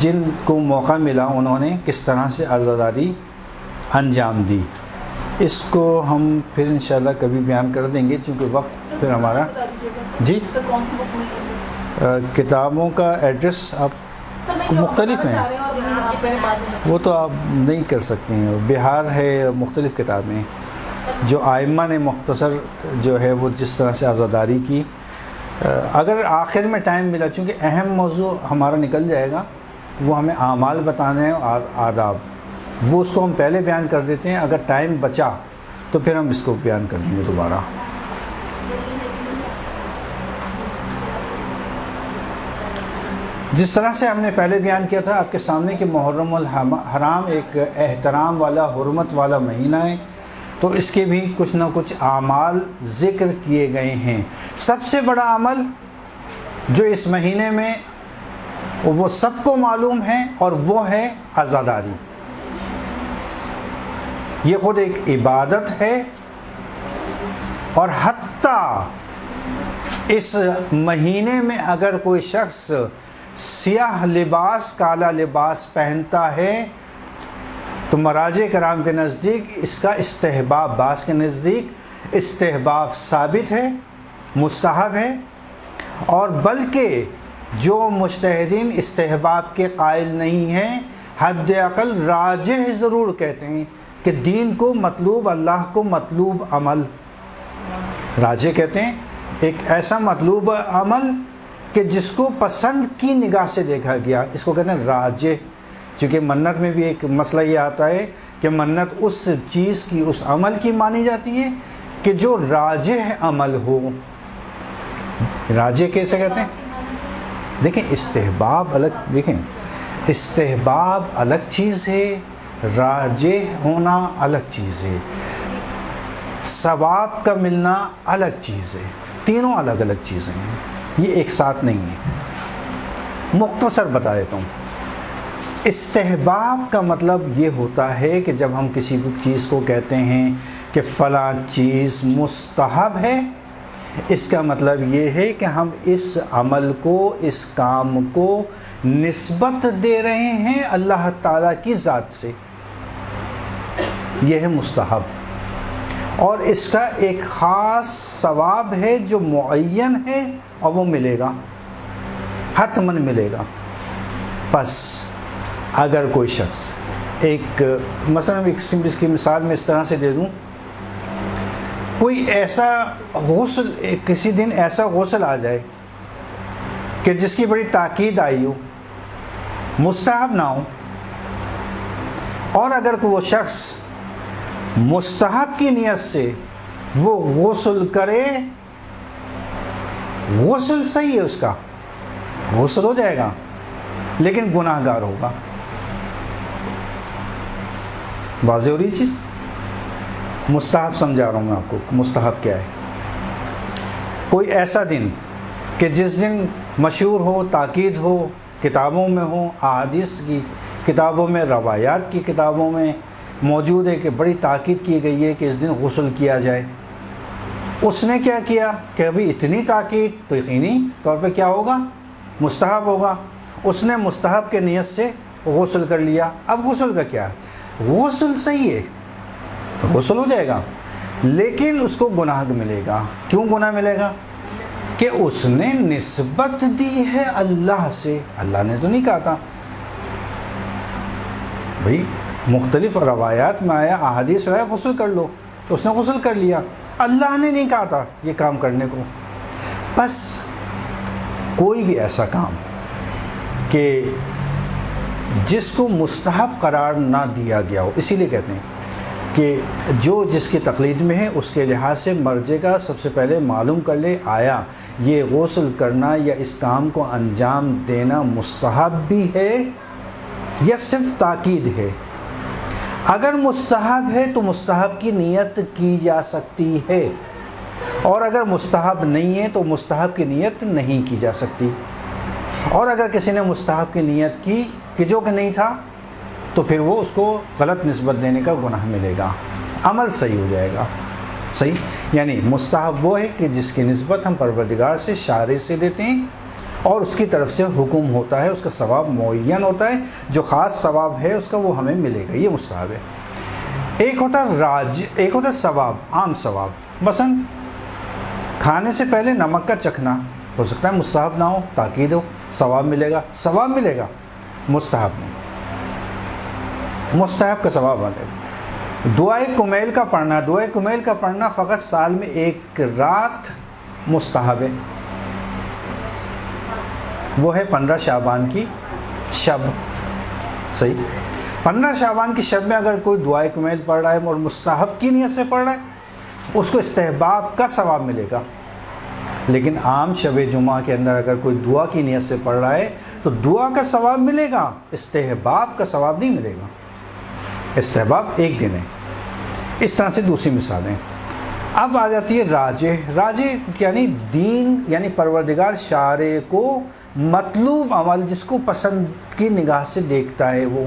جن کو موقع ملا انہوں نے کس طرح سے عزاداری انجام دی، اس کو ہم پھر انشاءاللہ کبھی بیان کر دیں گے، چونکہ وقت پھر ہمارا۔ جی، کتابوں کا ایڈریس آپ مختلف ہیں، وہ تو آپ نہیں کر سکتے ہیں، بہار ہے، مختلف کتابیں جو ائمہ نے مختصر جو ہے وہ جس طرح سے عزاداری کی۔ اگر آخر میں ٹائم ملا، چونکہ اہم موضوع ہمارا نکل جائے گا، وہ ہمیں اعمال بتانے ہیں اور آداب، وہ اس کو ہم پہلے بیان کر دیتے ہیں، اگر ٹائم بچا تو پھر ہم اس کو بیان کر دیں گے دوبارہ۔ جس طرح سے ہم نے پہلے بیان کیا تھا آپ کے سامنے کہ محرم الحرام ایک احترام والا، حرمت والا مہینہ ہے، تو اس کے بھی کچھ نہ کچھ اعمال ذکر کیے گئے ہیں۔ سب سے بڑا عمل جو اس مہینے میں وہ سب کو معلوم ہے، اور وہ ہے عزاداری۔ یہ خود ایک عبادت ہے، اور حتیٰ اس مہینے میں اگر کوئی شخص سیاہ لباس، کالا لباس پہنتا ہے تو مراجع کرام کے نزدیک اس کا استحباب، بعض کے نزدیک استحباب ثابت ہے، مستحب ہے، اور بلکہ جو مجتہدین استحباب کے قائل نہیں ہیں، حد اقل راجح ضرور کہتے ہیں کہ دین کو مطلوب، اللہ کو مطلوب عمل، راجح کہتے ہیں ایک ایسا مطلوب عمل کہ جس کو پسند کی نگاہ سے دیکھا گیا، اس کو کہتے ہیں راجح۔ چونکہ منت میں بھی ایک مسئلہ یہ آتا ہے کہ منت اس چیز کی، اس عمل کی مانی جاتی ہے کہ جو راجح عمل ہو۔ راجح کیسے کہتے ہیں؟ دیکھیں، استحباب الگ، دیکھیں استحباب الگ چیز ہے، راجح ہونا الگ چیز ہے، ثواب کا ملنا الگ چیز ہے، تینوں الگ الگ چیزیں ہیں، یہ ایک ساتھ نہیں ہے۔ مختصر بتا دیتا ہوں، استحباب کا مطلب یہ ہوتا ہے کہ جب ہم کسی چیز کو کہتے ہیں کہ فلاں چیز مستحب ہے، اس کا مطلب یہ ہے کہ ہم اس عمل کو، اس کام کو نسبت دے رہے ہیں اللہ تعالیٰ کی ذات سے، یہ ہے مستحب، اور اس کا ایک خاص ثواب ہے جو معین ہے، اور وہ ملے گا، حتماً ملے گا۔ پس اگر کوئی شخص مثلا اس کی مثال میں اس طرح سے دے دوں، کوئی ایسا غسل، کسی دن ایسا غسل آ جائے کہ جس کی بڑی تاکید آئی ہو، مستحب نہ ہو، اور اگر وہ شخص مستحب کی نیت سے وہ غسل کرے، غسل صحیح ہے، اس کا غسل ہو جائے گا، لیکن گناہ گار ہوگا۔ واضح ہو رہی چیز؟ مستحب سمجھا رہا ہوں میں آپ کو، مستحب کیا ہے۔ کوئی ایسا دن کہ جس دن مشہور ہو، تاکید ہو، کتابوں میں ہو، احادیث کی کتابوں میں، روایات کی کتابوں میں موجود ہے کہ بڑی تاکید کی گئی ہے کہ اس دن غسل کیا جائے، اس نے کیا کیا کہ ابھی اتنی تاکید تو یقینی طور پہ کیا ہوگا، مستحب ہوگا، اس نے مستحب کے نیت سے غسل کر لیا۔ اب غسل کا کیا ہے؟ غسل صحیح ہے، غسل ہو جائے گا، لیکن اس کو گناہ ملے گا۔ کیوں گناہ ملے گا؟ کہ اس نے نسبت دی ہے اللہ سے، اللہ نے تو نہیں کہا تھا بھائی، مختلف روایات میں آیا، احادیث میں آیا غسل کر لو، تو اس نے غسل کر لیا، اللہ نے نہیں کہا تھا یہ کام کرنے کو۔ بس کوئی بھی ایسا کام کہ جس کو مستحب قرار نہ دیا گیا ہو، اسی لیے کہتے ہیں کہ جو جس کی تقلید میں ہے اس کے لحاظ سے مرجع کا سب سے پہلے معلوم کر لے، آیا یہ غسل کرنا یا اس کام کو انجام دینا مستحب بھی ہے یا صرف تاکید ہے؟ اگر مستحب ہے تو مستحب کی نیت کی جا سکتی ہے، اور اگر مستحب نہیں ہے تو مستحب کی نیت نہیں کی جا سکتی، اور اگر کسی نے مستحب کی نیت کی کہ جو کہ نہیں تھا تو پھر وہ اس کو غلط نسبت دینے کا گناہ ملے گا، عمل صحیح ہو جائے گا۔ صحیح، یعنی مستحب وہ ہے کہ جس کی نسبت ہم پروردگار سے، شارع سے دیتے ہیں، اور اس کی طرف سے حکم ہوتا ہے، اس کا ثواب معین ہوتا ہے، جو خاص ثواب ہے اس کا وہ ہمیں ملے گا، یہ مستحب ہے۔ ایک ہوتا ایک ہوتا ثواب، عام ثواب، مثلا کھانے سے پہلے نمک کا چکھنا، ہو سکتا ہے مستحب نہ ہو، تاکید ہو، ثواب ملے گا، ثواب ملے گا، مستحب نہیں، مستحب کا ثواب ملے گا۔ دعائے کمیل کا پڑھنا، دعائے کمیل کا پڑھنا فقط سال میں ایک رات مستحب ہے، وہ ہے 15 شعبان کی شب۔ صحیح، 15 شعبان کی شب میں اگر کوئی دعائے کمیل پڑھ رہا ہے اور مستحب کی نیت سے پڑھ رہا ہے، اس کو استحباب کا ثواب ملے گا۔ لیکن عام شب جمعہ کے اندر اگر کوئی دعا کی نیت سے پڑھ رہا ہے تو دعا کا ثواب ملے گا، استحباب کا ثواب نہیں ملے گا، استحباب ایک دن ہے۔ اس طرح سے دوسری مثالیں۔ اب آ جاتی ہے راجح یعنی دین، یعنی پروردگار شارع کو مطلوب عمل جس کو پسند کی نگاہ سے دیکھتا ہے، وہ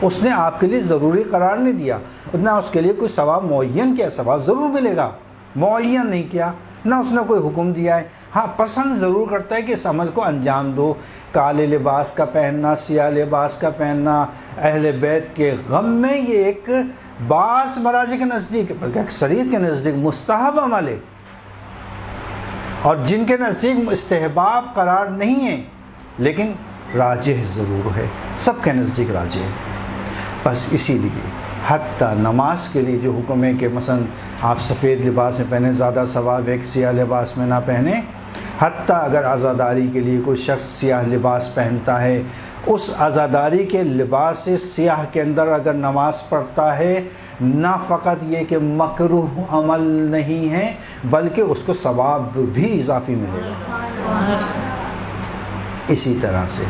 اس نے آپ کے لیے ضروری قرار نہیں دیا، نہ اس کے لیے کوئی ثواب معین کیا، ثواب ضرور ملے گا، معین نہیں کیا، نہ اس نے کوئی حکم دیا ہے، ہاں پسند ضرور کرتا ہے کہ اس عمل کو انجام دو۔ کالے لباس کا پہننا، سیاہ لباس کا پہننا اہل بیت کے غم میں، یہ ایک بعض مراجع کے نزدیک، بلکہ اکثریت کے نزدیک مستحب عمل ہے، اور جن کے نزدیک استحباب قرار نہیں ہے لیکن راجح ضرور ہے، سب کے نزدیک راجح ہے۔ بس اسی لیے حتیٰ نماز کے لیے جو حکم ہے کہ مثلا آپ سفید لباس میں پہنیں زیادہ ثواب ہے کہ سیاہ لباس میں نہ پہنیں، حتیٰ اگر عزاداری کے لیے کوئی شخص سیاہ لباس پہنتا ہے، اس عزاداری کے لباس سیاہ کے اندر اگر نماز پڑھتا ہے، نہ فقط یہ کہ مکروہ عمل نہیں ہے بلکہ اس کو ثواب بھی اضافی ملے گا۔ اسی طرح سے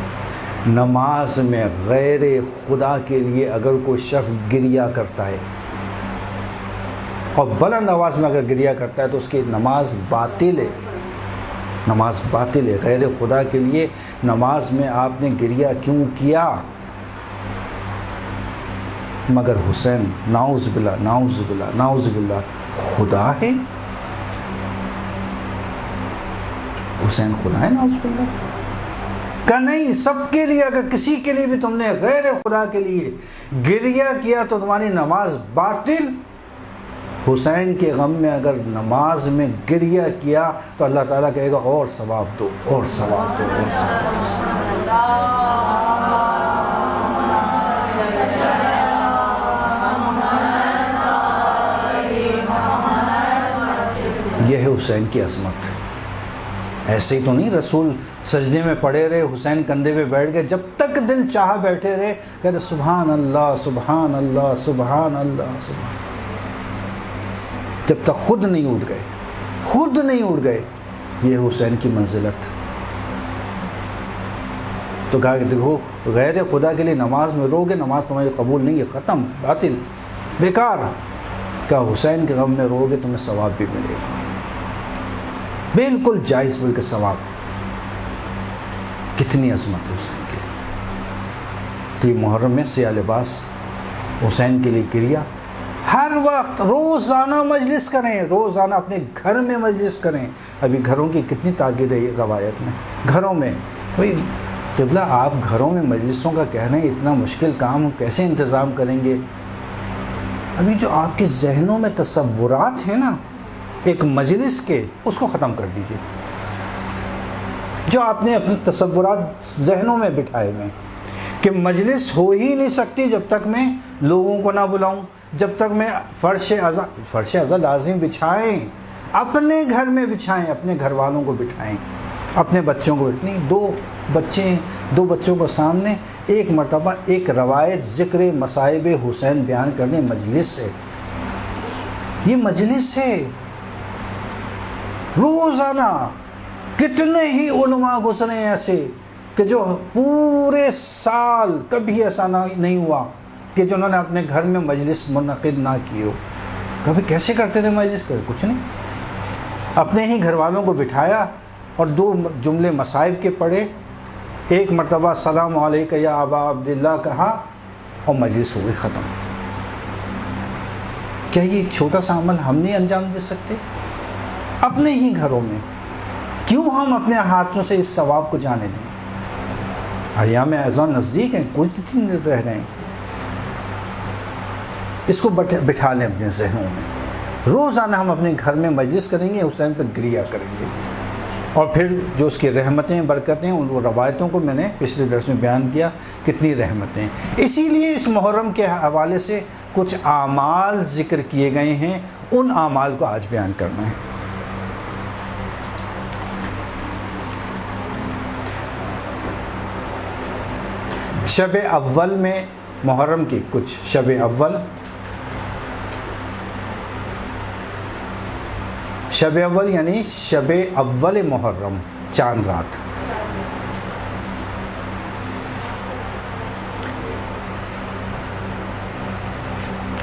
نماز میں غیر خدا کے لیے اگر کوئی شخص گریہ کرتا ہے، اور بلند آواز میں اگر گریہ کرتا ہے تو اس کی نماز باطل ہے، نماز باطل ہے۔ غیر خدا کے لیے نماز میں آپ نے گریہ کیوں کیا؟ مگر حسین، نعوذ باللہ نعوذ باللہ نعوذ باللہ، خدا ہے؟ حسین خدا ہے؟ نعوذ باللہ کہ نہیں، سب کے لیے، اگر کسی کے لیے بھی تم نے غیر خدا کے لیے گریہ کیا تو تمہاری نماز باطل۔ حسین کے غم میں اگر نماز میں گریہ کیا تو اللہ تعالیٰ کہے گا اور ثواب دو، اور ثواب دو، اور ثواب دو۔ یہ ہے حسین کی عظمت۔ ایسے ہی تو نہیں رسول سجدے میں پڑے رہے، حسین کندھے پہ بیٹھ گئے، جب تک دل چاہا بیٹھے رہے، کہتے سبحان اللہ سبحان اللہ سبحان اللہ سبحان، جب تک خود نہیں اٹھ گئے، خود نہیں اٹھ گئے۔ یہ حسین کی منزلت۔ تو کہا کہ دیکھو غیر خدا کے لیے نماز میں رو گے، نماز تمہاری قبول نہیں ہے، ختم، باطل، بیکار۔ کہا حسین کے غم میں رو گے تمہیں ثواب بھی ملے گا، بالکل جائز، بلکہ ثواب۔ کتنی عظمت ہے حسین کی۔ تو یہ محرم میں سیاہ لباس، حسین کے لیے گریہ، ہر وقت روزانہ مجلس کریں، روزانہ اپنے گھر میں مجلس کریں۔ ابھی گھروں کی کتنی تاکید ہے یہ روایت میں، گھروں میں۔ بھائی قبلہ آپ گھروں میں مجلسوں کا کہہ رہے ہیں، اتنا مشکل کام کیسے انتظام کریں گے؟ ابھی جو آپ کے ذہنوں میں تصورات ہیں نا ایک مجلس کے، اس کو ختم کر دیجئے۔ جو آپ نے اپنے تصورات ذہنوں میں بٹھائے ہوئے ہیں کہ مجلس ہو ہی نہیں سکتی جب تک میں لوگوں کو نہ بلاؤں، جب تک میں فرش ازا لازم بچھائیں، اپنے گھر میں بچھائیں، اپنے گھر والوں کو بٹھائیں، اپنے بچوں کو بٹھائیں۔ دو بچوں کو سامنے ایک مرتبہ ایک روایت ذکر مصائب حسین بیان کرنے، مجلس ہے، یہ مجلس ہے۔ روزانہ کتنے ہی علماء گزرے ایسے کہ جو پورے سال کبھی ایسا نہیں ہوا کہ جو انہوں نے اپنے گھر میں مجلس منعقد نہ کی ہو. کبھی کیسے کرتے تھے مجلس؟ کچھ نہیں، اپنے ہی گھر والوں کو بٹھایا اور 2 جملے مصائب کے پڑھے، ایک مرتبہ السلام علیکم یا ابا عبداللہ کہا اور مجلس ہو گئی ختم. کیا یہ ایک چھوٹا سا عمل ہم نہیں انجام دے سکتے اپنے ہی گھروں میں؟ کیوں ہم اپنے ہاتھوں سے اس ثواب کو جانے دیں؟ ایام اذان نزدیک ہیں، کچھ دن رہ گئے ہیں. اس کو بٹھا لیں اپنے ذہنوں میں. روزانہ ہم اپنے گھر میں مجلس کریں گے، حسین پہ گریہ کریں گے، اور پھر جو اس کی رحمتیں برکتیں، ان روایتوں کو میں نے پچھلے درس میں بیان کیا کتنی رحمتیں. اسی لیے اس محرم کے حوالے سے کچھ اعمال ذکر کیے گئے ہیں، ان اعمال کو آج بیان کرنا ہے. شب اول میں محرم کی کچھ شب اول یعنی شب اول محرم، چاند رات.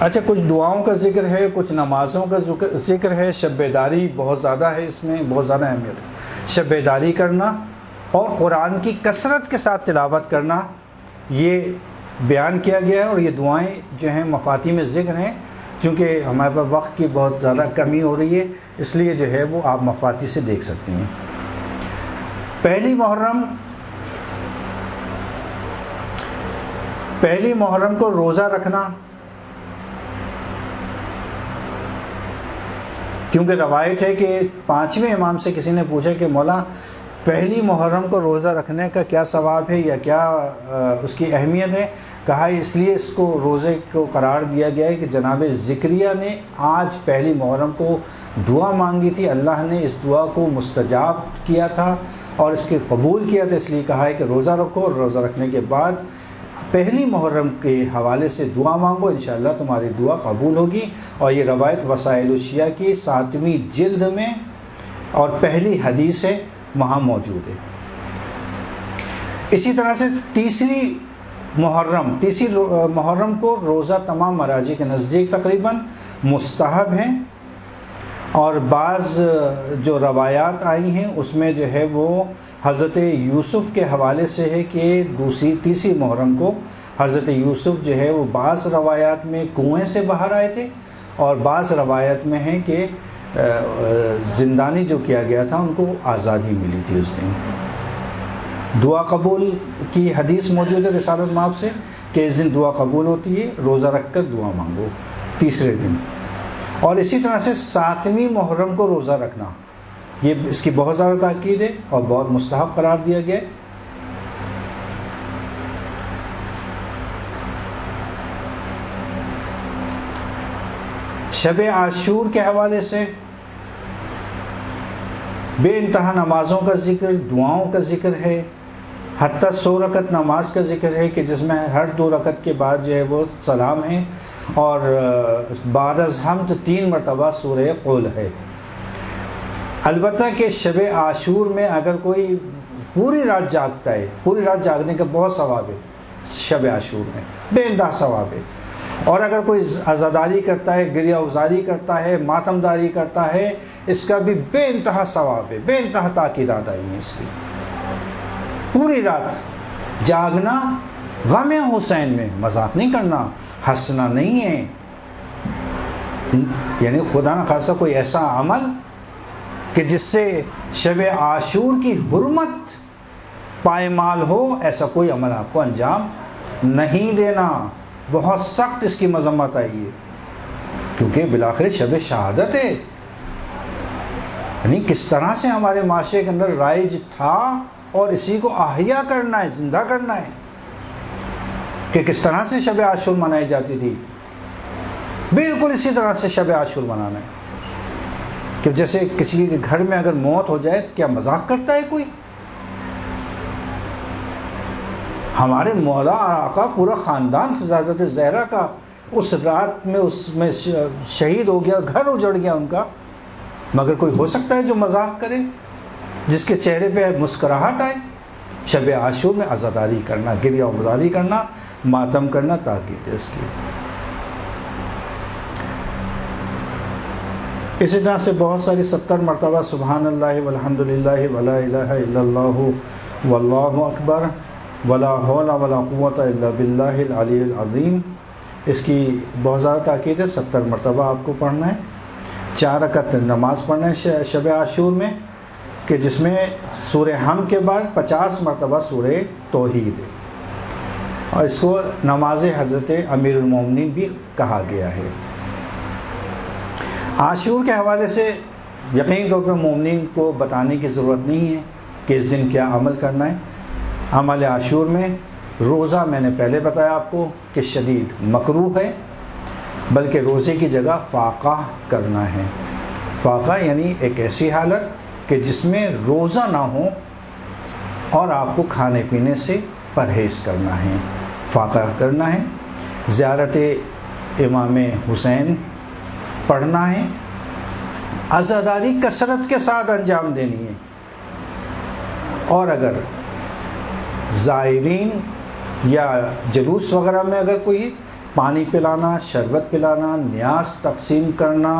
اچھا، کچھ دعاؤں کا ذکر ہے، کچھ نمازوں کا ذکر ہے. شب بیداری بہت زیادہ ہے، اس میں بہت زیادہ اہمیت ہے. شب بیداری کرنا اور قرآن کی کثرت کے ساتھ تلاوت کرنا یہ بیان کیا گیا ہے. اور یہ دعائیں جو ہیں مفاتی میں ذکر ہیں، چونکہ ہمارے پاس وقت کی بہت زیادہ کمی ہو رہی ہے، اس لیے جو ہے وہ آپ مفاتی سے دیکھ سکتے ہیں. پہلی محرم کو روزہ رکھنا، کیونکہ روایت ہے کہ 5ویں امام سے کسی نے پوچھا کہ مولا پہلی محرم کو روزہ رکھنے کا کیا ثواب ہے یا کیا اس کی اہمیت ہے؟ کہا اس لیے اس کو روزے کو قرار دیا گیا ہے کہ جناب زکریا نے آج پہلی محرم کو دعا مانگی تھی، اللہ نے اس دعا کو مستجاب کیا تھا اور اس کے قبول کیا تھا، اس لیے کہا ہے کہ روزہ رکھو، اور روزہ رکھنے کے بعد پہلی محرم کے حوالے سے دعا مانگو، انشاءاللہ تمہاری دعا قبول ہوگی. اور یہ روایت وسائل الشیعہ کی 7ویں جلد میں اور پہلی حدیث ہے، وہاں موجود ہے. اسی طرح سے تیسری محرم کو روزہ تمام مراجع کے نزدیک تقریباً مستحب ہیں، اور بعض جو روایات آئی ہیں اس میں جو ہے وہ حضرت یوسف کے حوالے سے ہے کہ تیسری محرم کو حضرت یوسف جو ہے وہ بعض روایات میں کنویں سے باہر آئے تھے، اور بعض روایت میں ہے کہ زندانی جو کیا گیا تھا ان کو آزادی ملی تھی اس دن. دعا قبول کی حدیث موجود ہے رسالت مآب سے کہ اس دن دعا قبول ہوتی ہے، روزہ رکھ کر دعا مانگو تیسرے دن. اور اسی طرح سے 7ویں محرم کو روزہ رکھنا، یہ اس کی بہت زیادہ تاکید ہے اور بہت مستحب قرار دیا گیا ہے. شب عاشور کے حوالے سے بے انتہا نمازوں کا ذکر، دعاؤں کا ذکر ہے، حتیٰ 100 رکعت نماز کا ذکر ہے کہ جس میں ہر 2 رکعت کے بعد جو ہے وہ سلام ہے، اور بعد از حمد 3 مرتبہ سورہ قول ہے. البتہ کہ شب عاشور میں اگر کوئی پوری رات جاگتا ہے، پوری رات جاگنے کا بہت ثواب ہے شب عاشور میں، بے انتہا ثواب ہے. اور اگر کوئی عزاداری کرتا ہے، گریہ ازاری کرتا ہے، ماتم داری کرتا ہے، اس کا بھی بے انتہا ثواب ہے، بے انتہا تاکیدات آئی ہیں اس کی. پوری رات جاگنا غم حسین میں، مذاق نہیں کرنا، ہنسنا نہیں ہے، یعنی خدا نہ خاصہ کوئی ایسا عمل کہ جس سے شب عاشور کی حرمت پائمال ہو، ایسا کوئی عمل آپ کو انجام نہیں دینا. بہت سخت اس کی مذمت آئی ہے، کیونکہ بالآخر شب شہادت ہے. یعنی کس طرح سے ہمارے معاشرے کے اندر رائج تھا اور اسی کو احیا کرنا ہے، زندہ کرنا ہے، کہ کس طرح سے شب عاشور منائی جاتی تھی. بالکل اسی طرح سے شب عاشور منانا ہے کہ جیسے کسی کے گھر میں اگر موت ہو جائے تو کیا مذاق کرتا ہے کوئی؟ ہمارے مولا آقا پورا خاندان فضازت زہرا کا اس رات میں اس میں شہید ہو گیا، گھر اجڑ گیا ان کا، مگر کوئی ہو سکتا ہے جو مذاق کرے؟ جس کے چہرے پہ مسکراہٹ آئے. شب عاشور میں عزاداری کرنا، گریہ عزاداری کرنا، ماتم کرنا تاکید ہے اس کی. اسی طرح سے بہت ساری 70 مرتبہ سبحان اللہ والحمد للہ ولا الہ الا اللہ واللہ اکبر ولا حول ولا قوت الا باللہ العلی العظیم، اس کی بہت زیادہ تاکید ہے. 70 مرتبہ آپ کو پڑھنا ہے. 4 رکعت نماز پڑھنا ہے شب عاشور میں، کہ جس میں سورہ حمد کے بعد 50 مرتبہ سورہ توحید ہے، اور اس کو نماز حضرت امیر المومنین بھی کہا گیا ہے. عاشور کے حوالے سے یقینی طور پہ مومنین کو بتانے کی ضرورت نہیں ہے کہ اس دن کیا عمل کرنا ہے. عمل عاشور میں روزہ میں نے پہلے بتایا آپ کو کہ شدید مکروہ ہے، بلکہ روزے کی جگہ فاقہ کرنا ہے. فاقہ یعنی ایک ایسی حالت کہ جس میں روزہ نہ ہو اور آپ کو کھانے پینے سے پرہیز کرنا ہے، فاقہ کرنا ہے. زیارت امام حسین پڑھنا ہے. عزاداری کثرت کے ساتھ انجام دینی ہے. اور اگر زائرین یا جلوس وغیرہ میں اگر کوئی پانی پلانا، شربت پلانا، نیاز تقسیم کرنا،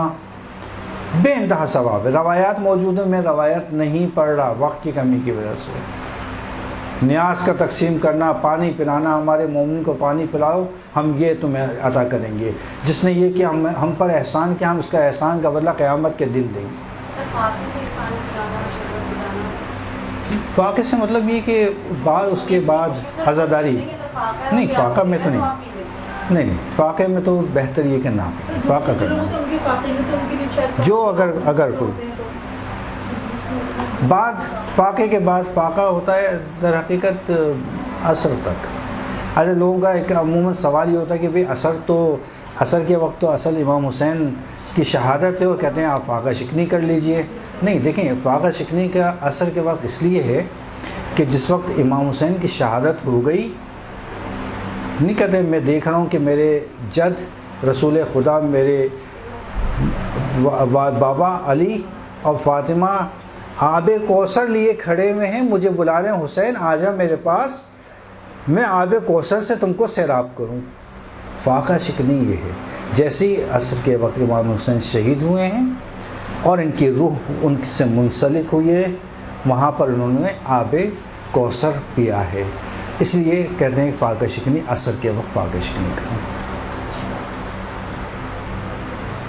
بے انتہا ثواب ہے. روایات موجود ہیں، میں روایت نہیں پڑھ رہا وقت کی کمی کی وجہ سے. نیاز کا تقسیم کرنا، پانی پلانا، ہمارے مومن کو پانی پلاؤ، ہم یہ تمہیں عطا کریں گے. جس نے یہ کیا ہم پر احسان کیا، ہم اس کا احسان کا بدلہ قیامت کے دن دیں گے. فاقے سے مطلب یہ کہ بعد اس کے بعد عزاداری نہیں، فاقہ میں تو نہیں، فاقے میں تو بہتر یہ کہ نہ فاقہ کرنا. جو اگر کوئی بعد فاقے کے بعد فاقہ ہوتا ہے در حقیقت عصر تک. اچھا، لوگوں کا ایک عموماً سوال یہ ہوتا ہے کہ بھئی عصر کے وقت تو اصل امام حسین کی شہادت ہے، وہ کہتے ہیں آپ فاقہ شکنی کر لیجئے. نہیں، دیکھیں، فاقہ شکنی کا عصر کے وقت اس لیے ہے کہ جس وقت امام حسین کی شہادت ہو گئی، نہیں کہتے میں دیکھ رہا ہوں کہ میرے جد رسول خدا، میرے بابا علی اور فاطمہ آب کوثر لیے کھڑے ہوئے ہیں، مجھے بلا رہے ہیں، حسین آ جا میرے پاس، میں آب کوثر سے تم کو سیراب کروں. فاقہ شکنی یہ ہے. جیسے ہی عصر کے وقت امام حسین شہید ہوئے ہیں اور ان کی روح ان سے منسلک ہوئی ہے، وہاں پر انہوں نے آب کوثر پیا ہے. اس لیے کہتے ہیں فاقہ شکنی، عصر کے وقت فاقہ شکنی کریں،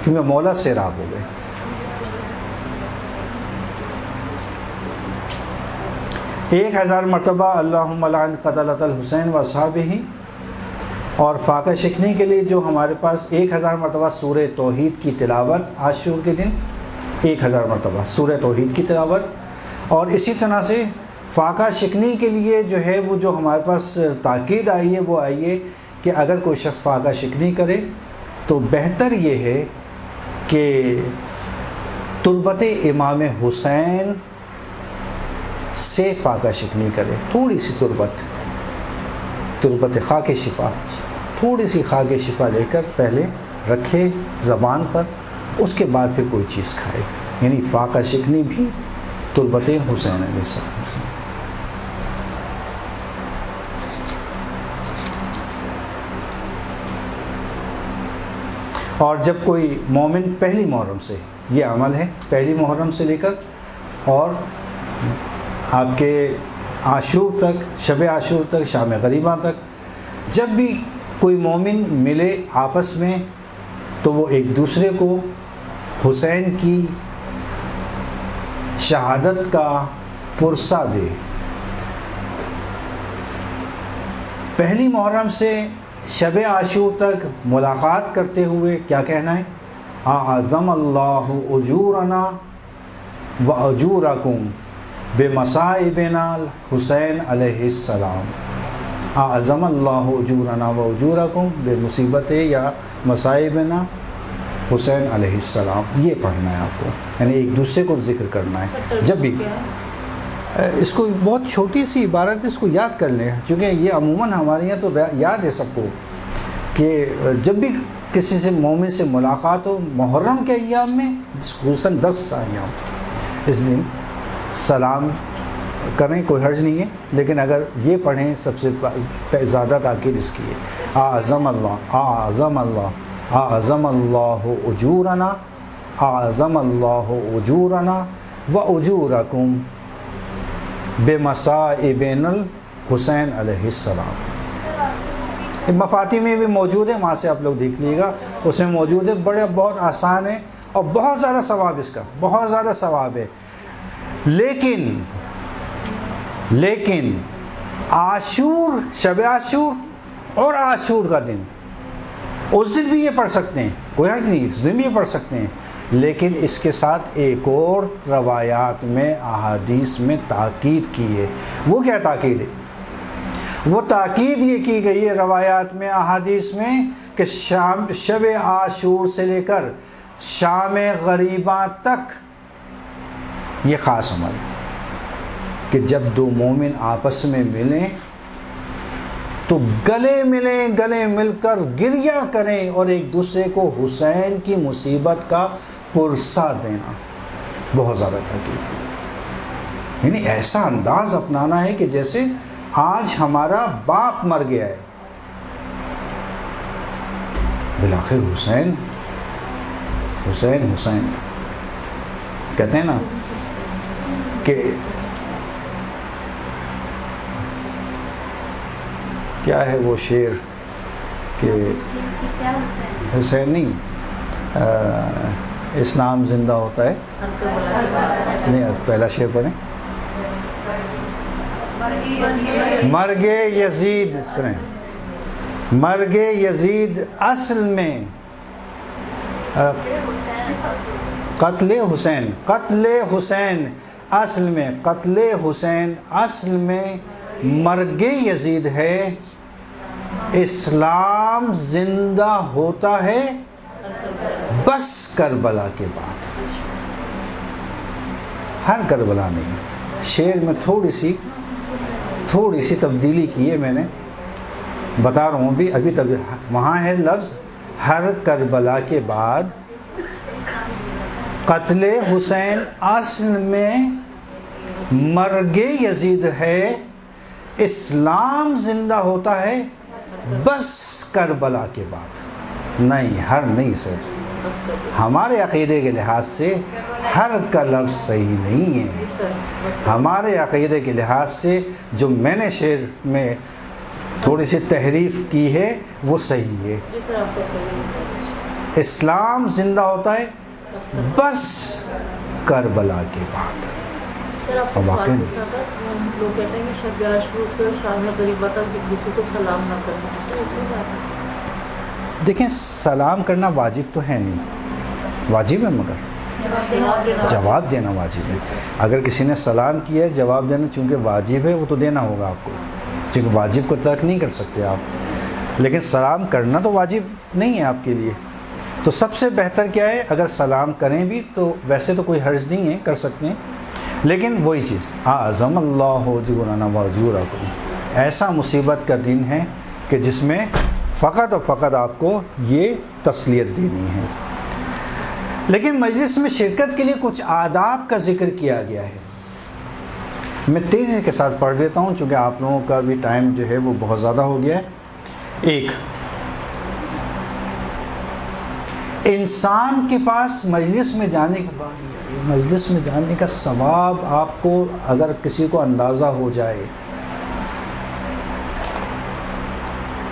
کیونکہ مولا سیراب ہو گئے. ایک 1000 مرتبہ اللہم لعن قتلۃ الحسین و اصحابہ. اور فاقہ شکنی کے لیے جو ہمارے پاس 1000 مرتبہ سورہ توحید کی تلاوت عاشور کے دن، 1000 مرتبہ سورہ توحید کی تلاوت. اور اسی طرح سے فاقہ شکنی کے لیے جو ہے وہ جو ہمارے پاس تاکید آئی ہے وہ آئی ہے کہ اگر کوئی شخص فاقہ شکنی کرے تو بہتر یہ ہے کہ تربت امام حسین سے فاقہ شکنی کرے. تھوڑی سی تربت خاک شفا، تھوڑی سی خاک شفا لے کر پہلے رکھے زبان پر، اس کے بعد پھر کوئی چیز کھائے. یعنی فاقہ شکنی بھی تربت حسین علیہ السلام. اور جب کوئی مومن پہلی محرم سے، یہ عمل ہے پہلی محرم سے لے کر اور آپ کے عاشور تک، شب عاشور تک، شام غریبہ تک، جب بھی کوئی مومن ملے آپس میں تو وہ ایک دوسرے کو حسین کی شہادت کا پرسہ دے. پہلی محرم سے شب عاشور تک ملاقات کرتے ہوئے کیا کہنا ہے؟ اعظم اللہ اجورنا و اجورکم بمصائبنا الحسین علیہ السلام. اعظم اللہ اجورنا و اجورکم بمصیبت یا مصائبنا حسین علیہ السلام. یہ پڑھنا ہے آپ کو، یعنی ایک دوسرے کو ذکر کرنا ہے. جب بھی اس کو بہت چھوٹی سی عبارت، اس کو یاد کر لیں، چونکہ یہ عموماً ہمارے یہاں تو یاد ہے سب کو کہ جب بھی کسی سے مومن سے ملاقات ہو محرم کے ایام میں، خصوصاً 10 ایام، اس دن سلام کریں کوئی حرج نہیں ہے، لیکن اگر یہ پڑھیں سب سے زیادہ تاکید اس کی ہے، اعظم اللہ اعظم اللہ اعظم اللہ اجورنا اعظم اللہ اجورنا و اجورکم بمصائبن الحسین علیہ السلام۔ مفاتی میں بھی موجود ہے، وہاں سے آپ لوگ دیکھ لیے گا، اس میں موجود ہے، بہت آسان ہے اور بہت زیادہ ثواب، اس کا بہت زیادہ ثواب ہے۔ لیکن عاشور، شب عاشور اور عاشور کا دن، اس دن بھی یہ پڑھ سکتے ہیں، کوئی حرج نہیں، اس دن بھی یہ پڑھ سکتے ہیں، لیکن اس کے ساتھ ایک اور روایات میں احادیث میں تاکید کی ہے۔ وہ کیا تاکید ہے؟ وہ تاکید یہ کی گئی ہے روایات میں، احادیث میں، کہ شب عاشور سے لے کر شام غریباں تک یہ خاص عمل ہے کہ جب دو مومن آپس میں ملیں تو گلے ملیں، گلے مل کر گریہ کریں اور ایک دوسرے کو حسین کی مصیبت کا پرسہ دینا، بہت زیادہ تاکید، یعنی ایسا انداز اپنانا ہے کہ جیسے آج ہمارا باپ مر گیا ہے، بالآخر حسین حسین حسین کہتے ہیں نا کہ کیا ہے وہ شعر کہ حسین نہیں، اسلام زندہ ہوتا ہے، نہیں پہلا شعر پڑھیں، مرگ یزید، سنیں، مرگ یزید اصل میں قتل حسین، قتل حسین اصل میں، قتل حسین اصل میں مرگ یزید ہے، اسلام زندہ ہوتا ہے بس کربلا کے بعد، ہر کربلا نہیں، شعر میں تھوڑی سی تبدیلی کی ہے میں نے، بتا رہا ہوں ابھی تک وہاں ہے لفظ ہر کربلا کے بعد، قتل حسین اصل میں مرگ یزید ہے، اسلام زندہ ہوتا ہے بس کربلا کے بعد، نہیں ہر نہیں سر، ہمارے عقیدے کے لحاظ سے ہر کا لفظ صحیح نہیں ہے، ہمارے عقیدے کے لحاظ سے جو میں نے شعر میں تھوڑی سی تحریف کی ہے وہ صحیح ہے، اسلام زندہ ہوتا ہے بس کربلا کے بعد۔ لوگ کہتے ہیں کہ شب عاشور سے شام غریبہ تک کسی کو سلام نہ کرنا، دیکھیں سلام کرنا واجب تو ہے نہیں، واجب ہے مگر جواب دینا واجب ہے، اگر کسی نے سلام کیا ہے جواب دینا چونکہ واجب ہے وہ تو دینا ہوگا آپ کو، چونکہ واجب کو ترک نہیں کر سکتے آپ، لیکن سلام کرنا تو واجب نہیں ہے آپ کے لیے، تو سب سے بہتر کیا ہے اگر سلام کریں بھی تو ویسے تو کوئی حرج نہیں ہے، کر سکتے ہیں، لیکن وہی چیز اعظم اللہ اجورنا و اجورکم، ایسا مصیبت کا دن ہے کہ جس میں فقط اور فقط آپ کو یہ تسلیت دینی ہے۔ لیکن مجلس میں شرکت کے لیے کچھ آداب کا ذکر کیا گیا ہے، میں تیزی کے ساتھ پڑھ دیتا ہوں چونکہ آپ لوگوں کا بھی ٹائم جو ہے وہ بہت زیادہ ہو گیا ہے۔ ایک، انسان کے پاس مجلس میں جانے کے بعد، مجلس میں جانے کا ثواب آپ کو اگر کسی کو اندازہ ہو جائے،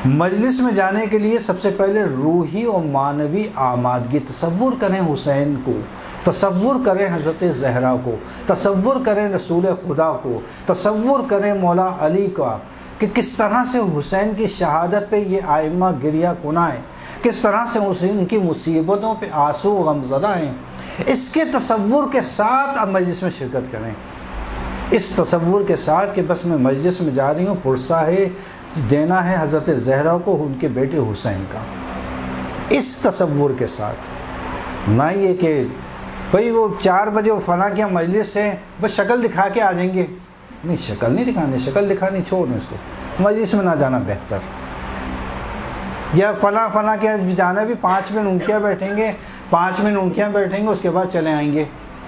مجلس میں جانے کے لیے سب سے پہلے روحی اور معنوی آمادگی، تصور کریں حسین کو، تصور کریں حضرت زہرا کو، تصور کریں رسول خدا کو، تصور کریں مولا علی کا کہ کس طرح سے حسین کی شہادت پہ یہ آئمہ گریہ کناں ہیں، کس طرح سے ان کی مصیبتوں پہ آنسو غمزدہ ہیں، اس کے تصور کے ساتھ آپ مجلس میں شرکت کریں، اس تصور کے ساتھ کہ بس میں مجلس میں جا رہی ہوں، پرسہ ہے دینا ہے حضرت زہرا کو ان کے بیٹے حسین کا، اس تصور کے ساتھ، نہ یہ کہ بھئی وہ 4 بجے وہ فلاں کیا مجلس ہے بس شکل دکھا کے آ جائیں گے، نہیں شکل نہیں دکھانی، شکل دکھانی چھوڑ دیں اس کو، مجلس میں نہ جانا بہتر، یا فلاں کیا جانا بھی 5 منٹ اونکیاں بیٹھیں گے، 5 منٹ اونکیاں بیٹھیں گے اس کے بعد چلے آئیں گے،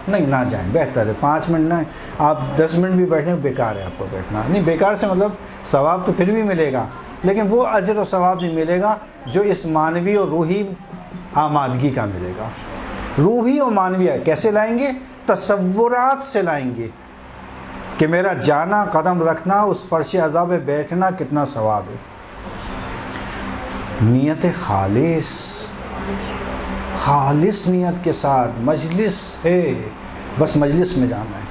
نہیں نہ جائیں، بہتر ہے 5 منٹ نہ، آپ 10 منٹ بھی بیٹھیں بیکار ہے آپ کو بیٹھنا، نہیں بیکار سے مطلب ثواب تو پھر بھی ملے گا، لیکن وہ اجر و ثواب نہیں ملے گا جو اس معنوی اور روحی آمادگی کا ملے گا۔ روحی اور معنوی کیسے لائیں گے؟ تصورات سے لائیں گے کہ میرا جانا، قدم رکھنا، اس فرش عزا پہ بیٹھنا کتنا ثواب ہے۔ نیت خالص نیت کے ساتھ مجلس ہے، بس مجلس میں جانا ہے،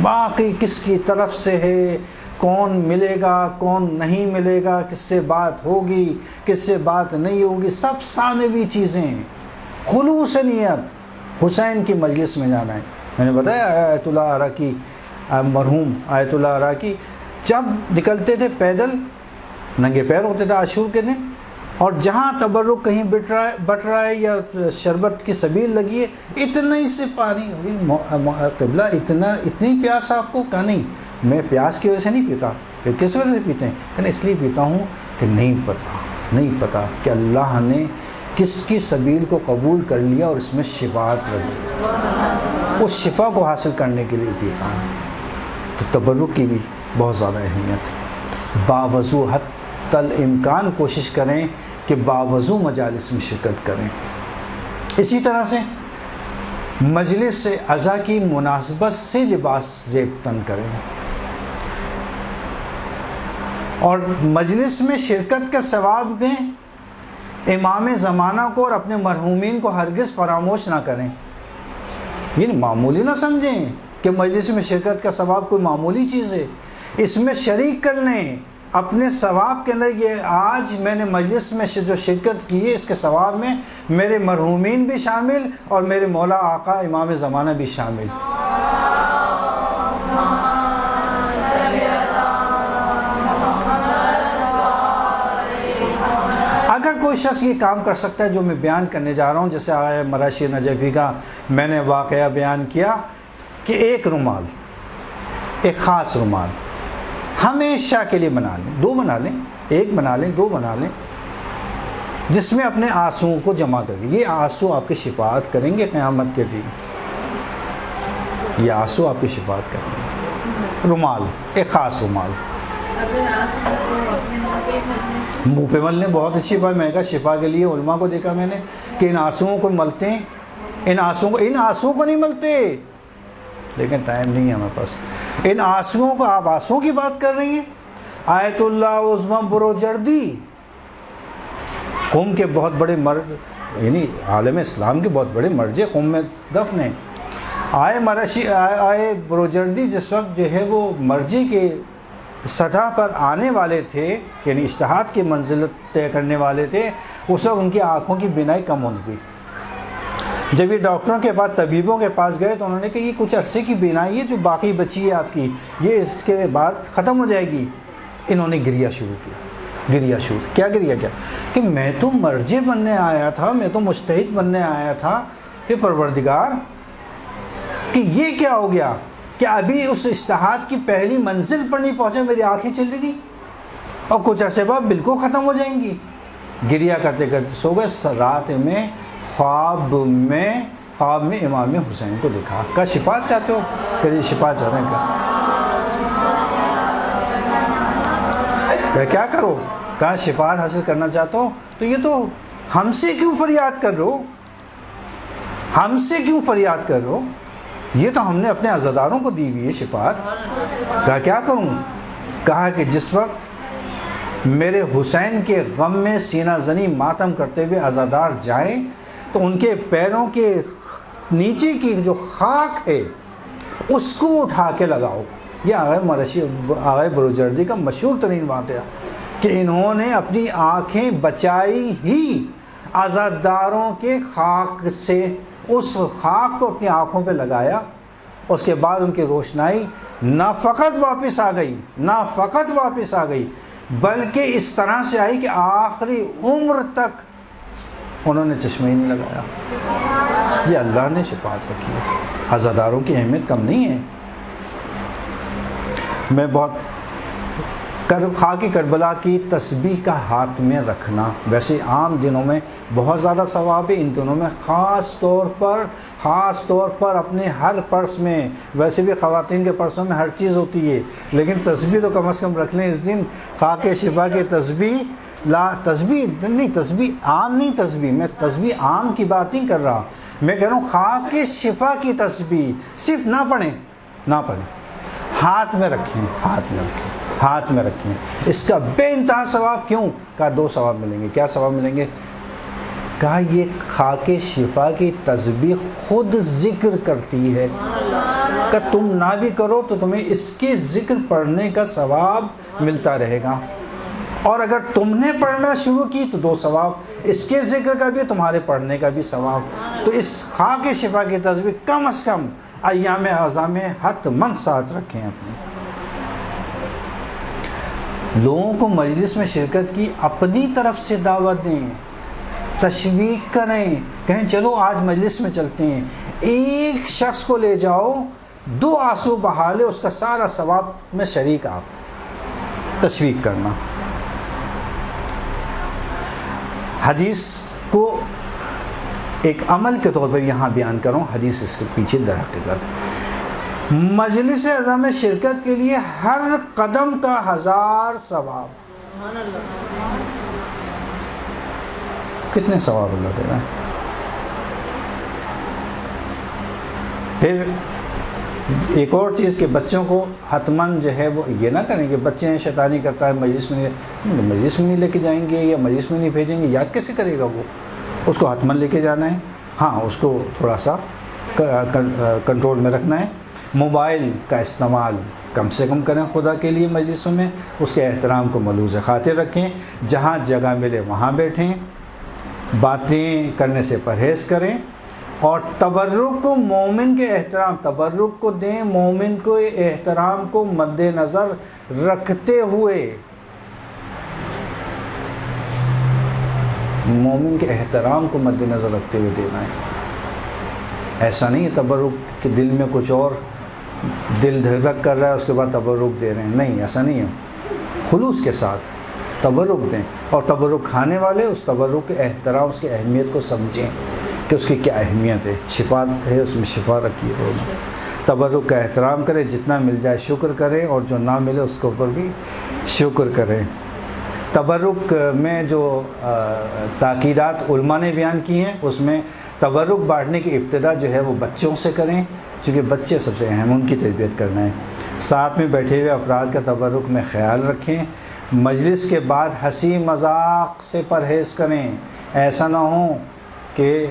باقی کس کی طرف سے ہے، کون ملے گا کون نہیں ملے گا، کس سے بات ہوگی کس سے بات نہیں ہوگی، سب ثانوی چیزیں۔ خلوص نیت حسین کی مجلس میں جانا ہے۔ میں نے بتایا آیت اللہ عراقی، مرحوم آیت اللہ عراقی جب نکلتے تھے پیدل، ننگے پیر ہوتے تھے عاشور کے دن، اور جہاں تبرک کہیں بٹ رہا ہے یا شربت کی سبیل لگی ہے، اتنا ہی سے پانی، قبلہ اتنی پیاس آپ کو؟ کہا نہیں، میں پیاس کی وجہ سے نہیں پیتا، پھر کس وجہ سے پیتے ہیں؟ کہ اس لیے پیتا ہوں کہ نہیں پتا کہ اللہ نے کس کی سبیل کو قبول کر لیا اور اس میں شفاعت رکھ دی، اس شفا کو حاصل کرنے کے لیے پیتا ہوں۔ تو تبرک کی بھی بہت زیادہ اہمیت ہے۔ باوضو حتی الامکان کوشش کریں کہ باوضو مجالس میں شرکت کریں۔ اسی طرح سے مجلس سے عزا کی مناسبت سے لباس زیب تن کریں، اور مجلس میں شرکت کے ثواب میں امام زمانہ کو اور اپنے مرحومین کو ہرگز فراموش نہ کریں۔ یہ معمولی نہ سمجھیں کہ مجلس میں شرکت کا ثواب کوئی معمولی چیز ہے، اس میں شریک کر لیں اپنے ثواب کے اندر۔ یہ آج میں نے مجلس میں جو شرکت کی ہے، اس کے ثواب میں میرے مرحومین بھی شامل اور میرے مولا آقا امام زمانہ بھی شامل۔ اگر کوئی شخص یہ کام کر سکتا ہے جو میں بیان کرنے جا رہا ہوں، جیسے آقا مراشی نجفی کا میں نے واقعہ بیان کیا کہ ایک رومال، ایک خاص رومال ہمیشہ کے لیے بنا لیں، 2 بنا لیں، 1 بنا لیں، 2 بنا لیں، جس میں اپنے آنسوؤں کو جمع کریں۔ یہ آنسو آپ کی شفاعت کریں گے قیامت کے دن، یہ آنسو آپ کی شفاعت کریں گے۔ رومال، ایک خاص رومال منہ پہ ملنے، بہت اچھی بات۔ میں نے کہا شفا کے لیے علماء کو دیکھا میں نے کہ ان آنسوؤں کو ملتے ہیں، ان آنسوؤں کو نہیں ملتے، لیکن ٹائم نہیں ہے ہمارے پاس۔ ان آنسوؤں کو، آپ آنسوؤں کی بات کر رہی ہیں؟ آیت اللہ عظمی بروجردی قوم کے بہت بڑے مرد، یعنی عالم اسلام کے بہت بڑے مرجع قوم میں دفن ہیں۔ آئے بروجردی جس وقت جو ہے وہ مرجع کے سطح پر آنے والے تھے، یعنی اجتہاد کی منزلت طے کرنے والے تھے، اس وقت ان کی آنکھوں کی بینائی کم ہونے گئی۔ جب یہ ڈاکٹروں کے پاس، طبیبوں کے پاس گئے تو انہوں نے کہا یہ کچھ عرصے کی بینائی ہے جو باقی بچی ہے آپ کی، یہ اس کے بعد ختم ہو جائے گی۔ انہوں نے گریا شروع کیا کہ میں تو مرجع بننے آیا تھا، میں تو مجتہد بننے آیا تھا، یہ پروردگار کہ یہ کیا ہو گیا کہ ابھی اس اجتہاد کی پہلی منزل پر نہیں پہنچے، میری آنکھیں چل رہی اور کچھ عرصے بعد بالکل ختم ہو جائیں گی۔ گریا کرتے کرتے سو گئے۔ رات میں خواب میں امام حسین کو دیکھا، کہا شفاعت چاہتے ہو؟ کہ شفاعت چاہ رہے ہیں۔ کیا کرو؟ کہا شفاعت حاصل کرنا چاہتا ہو تو یہ تو ہم سے کیوں فریاد کر رہے ہو؟ ہم سے کیوں فریاد کر رہے ہو؟ یہ تو ہم نے اپنے عزاداروں کو دی ہوئی ہے شفاعت۔ کہا کیا کروں؟ کہا کہ جس وقت میرے حسین کے غم میں سینہ زنی ماتم کرتے ہوئے عزادار جائیں تو ان کے پیروں کے نیچے کی جو خاک ہے اس کو اٹھا کے لگاؤ۔ یہ آغا بروجردی کا مشہور ترین بات ہے کہ انہوں نے اپنی آنکھیں بچائی ہی عزاداروں کے خاک سے، اس خاک کو اپنی آنکھوں پہ لگایا۔ اس کے بعد ان کی روشنائی نہ فقط واپس آ گئی بلکہ اس طرح سے آئی کہ آخری عمر تک انہوں نے چشمہ ہی نہیں لگایا۔ یہ اللہ نے شفاعت رکھی ہے، عزاداروں کی اہمیت کم نہیں ہے۔ میں بہت خاک کربلا کی تسبیح کا ہاتھ میں رکھنا، ویسے عام دنوں میں بہت زیادہ ثواب ہے، ان دنوں میں خاص طور پر اپنے ہر پرس میں، ویسے بھی خواتین کے پرسوں میں ہر چیز ہوتی ہے، لیکن تسبیح تو کم از کم رکھ لیں اس دن، خاک شفا کی تسبیح، تسبیح عام نہیں، میں تسبیح عام کی بات نہیں کر رہا، میں کہہ رہا ہوں خاک شفا کی تسبیح، صرف نہ پڑھیں، ہاتھ میں رکھیں، اس کا بے انتہا ثواب، کیوں؟ کہا 2 ثواب ملیں گے۔ کیا ثواب ملیں گے؟ کہا یہ خاک شفا کی تسبیح خود ذکر کرتی ہے، کہ تم نہ بھی کرو تو تمہیں اس کے ذکر پڑھنے کا ثواب ملتا رہے گا، اور اگر تم نے پڑھنا شروع کی تو 2 ثواب، اس کے ذکر کا بھی، تمہارے پڑھنے کا بھی ثواب۔ تو اس خاک شفا کی تسبیح کم از کم ایام اعظام میں حتماً ساتھ رکھیں اپنے۔ لوگوں کو مجلس میں شرکت کی اپنی طرف سے دعوت دیں، تشویق کریں، کہیں چلو آج مجلس میں چلتے ہیں، ایک شخص کو لے جاؤ، 2 آنسو بہا لے، اس کا سارا ثواب میں شریک آپ، تشویق کرنا۔ حدیث کو ایک عمل کے طور پر یہاں بیان کروں، حدیث اس کے پیچھے در حقیقت، مجلس اعظم میں شرکت کے لیے ہر قدم کا 1000 ثواب۔ کتنے ثواب اللہ دے رہا ہے؟ پھر ایک اور چیز کہ بچوں کو حتماً جو ہے وہ یہ نہ کریں کہ بچے شیطانی کرتا ہے مجلس میں نہیں لے کے جائیں گے یا مجلس میں نہیں بھیجیں گے، یاد کیسے کرے گا وہ؟ اس کو حتماً لے کے جانا ہے، ہاں اس کو تھوڑا سا کنٹرول میں رکھنا ہے۔ موبائل کا استعمال کم سے کم کریں خدا کے لیے مجلسوں میں، اس کے احترام کو ملحوظ خاطر رکھیں، جہاں جگہ ملے وہاں بیٹھیں، باتیں کرنے سے پرہیز کریں، اور تبرک کو مومن کے احترام، تبرک کو دیں مومن کو احترام کو مد نظر رکھتے ہوئے، مومن کے احترام کو مد نظر رکھتے ہوئے دینا ہے۔ ایسا نہیں ہے تبرک کہ دل میں کچھ اور، دل دھڑک کر رہا ہے اس کے بعد تبرک دے رہے ہیں، نہیں ایسا نہیں ہے، خلوص کے ساتھ تبرک دیں، اور تبرک کھانے والے اس تبرک کے احترام، اس کی اہمیت کو سمجھیں کہ اس کی کیا اہمیت ہے، شفا ہے اس میں شفا رکھی ہے، تبرک کا احترام کریں، جتنا مل جائے شکر کریں، اور جو نہ ملے اس کے اوپر بھی شکر کریں۔ تبرک میں جو تاکیدات علماء نے بیان کی ہیں، اس میں تبرک بانٹنے کی ابتدا جو ہے وہ بچوں سے کریں، چونکہ بچے سب سے اہم، ان کی تربیت کرنا ہے۔ ساتھ میں بیٹھے ہوئے افراد کا تبرک میں خیال رکھیں، مجلس کے بعد ہنسی مذاق سے پرہیز کریں، ایسا نہ ہو کہ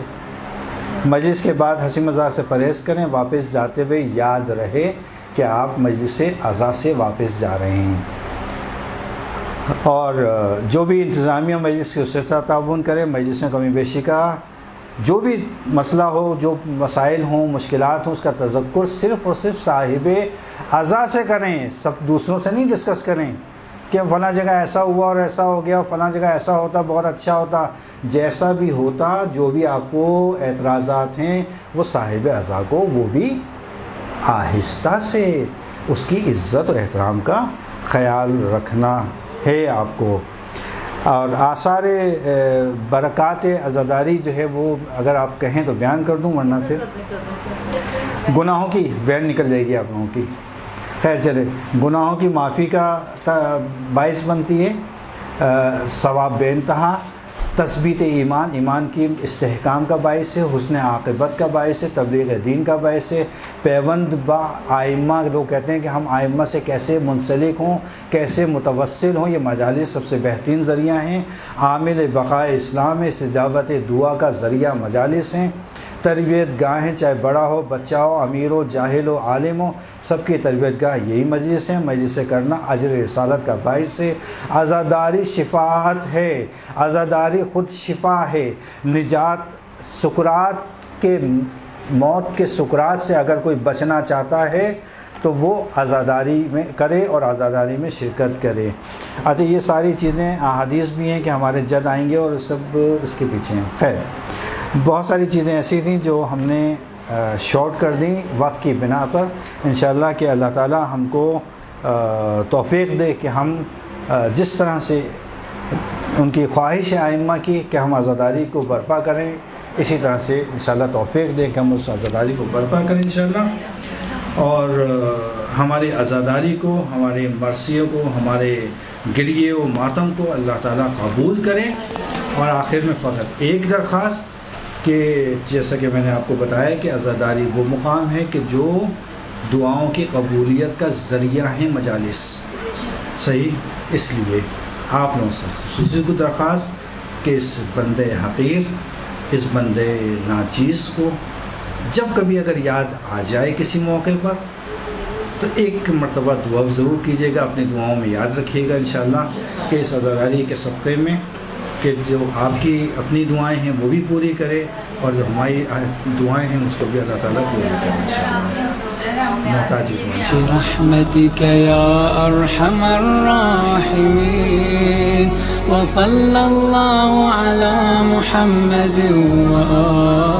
مجلس کے بعد ہنسی مذاق سے پرہیز کریں، واپس جاتے ہوئے یاد رہے کہ آپ مجلس عزا سے واپس جا رہے ہیں، اور جو بھی انتظامیہ مجلس کے اس سے تعاون کرے، مجلس میں کمی بیشی کا جو بھی مسئلہ ہو، جو مسائل ہوں، مشکلات ہوں، اس کا تذکر صرف اور صرف صاحب عزا سے کریں، سب دوسروں سے نہیں ڈسکس کریں کہ فلاں جگہ ایسا ہوا اور ایسا ہو گیا، فلاں جگہ ایسا ہوتا بہت اچھا ہوتا، جیسا بھی ہوتا، جو بھی آپ کو اعتراضات ہیں وہ صاحب عزا کو وہ بھی آہستہ سے اس کی عزت و احترام کا خیال رکھنا ہے آپ کو۔ اور آثار برکات عزاداری جو ہے وہ اگر آپ کہیں تو بیان کر دوں، ورنہ پھر گناہوں کی وین نکل جائے گی آپ لوگوں کی۔ خیر چلے، گناہوں کی معافی کا باعث بنتی ہے، ثواب بے انتہا، تثبیت ایمان کی استحکام کا باعث ہے، حسن عاقبت کا باعث ہے، تبلیغ دین کا باعث ہے، پیوند با آئمہ، لوگ کہتے ہیں کہ ہم آئمہ سے کیسے منسلک ہوں، کیسے متوسل ہوں، یہ مجالس سب سے بہترین ذریعہ ہیں، عامل بقائے اسلام ہے، استجابت دعا کا ذریعہ مجالس ہیں، تربیت گاہیں، چاہے بڑا ہو بچہ ہو، امیر ہو جاہل ہو عالم ہو، سب کی تربیت گاہ یہی مجلس ہے، مجلس سے کرنا اجر رسالت کا باعث ہے، عزاداری شفاعت ہے، عزاداری خود شفا ہے، نجات سکرات کے، موت کے سکرات سے اگر کوئی بچنا چاہتا ہے تو وہ عزاداری میں کرے اور عزاداری میں شرکت کرے۔ اچھا یہ ساری چیزیں احادیث بھی ہیں کہ ہمارے جد آئیں گے اور سب اس کے پیچھے ہیں۔ خیر بہت ساری چیزیں ایسی تھیں جو ہم نے شارٹ کر دیں وقت کی بنا پر، انشاءاللہ کہ اللہ تعالی ہم کو توفیق دے کہ ہم جس طرح سے ان کی خواہش ہے ائمہ کی کہ ہم عزاداری کو برپا کریں، اسی طرح سے انشاءاللہ توفیق دیں کہ ہم اس عزاداری کو برپا کریں انشاءاللہ، اور ہماری عزاداری کو، ہماری مرثیوں کو، ہمارے گریے و ماتم کو اللہ تعالیٰ قبول کرے۔ اور آخر میں فقط ایک درخواست کہ جیسا کہ میں نے آپ کو بتایا کہ عزاداری وہ مقام ہے کہ جو دعاؤں کی قبولیت کا ذریعہ ہے مجالس، صحیح، اس لیے آپ لوگوں سے خصوصی کو درخواست کہ اس بندے حقیر، اس بندے ناچیز کو جب کبھی اگر یاد آ جائے کسی موقع پر تو ایک مرتبہ دعا ضرور کیجیے گا، اپنی دعاؤں میں یاد رکھیے گا انشاءاللہ کہ اس عزاداری کے صدقے میں کہ جو آپ کی اپنی دعائیں ہیں وہ بھی پوری کرے، اور جو ہماری دعائیں ہیں اس کو بھی اللہ تعالیٰ پوری کرے انشاءاللہ۔ محتاج برحمتك يا أرحم الراحمين، وصلى الله على محمد وآله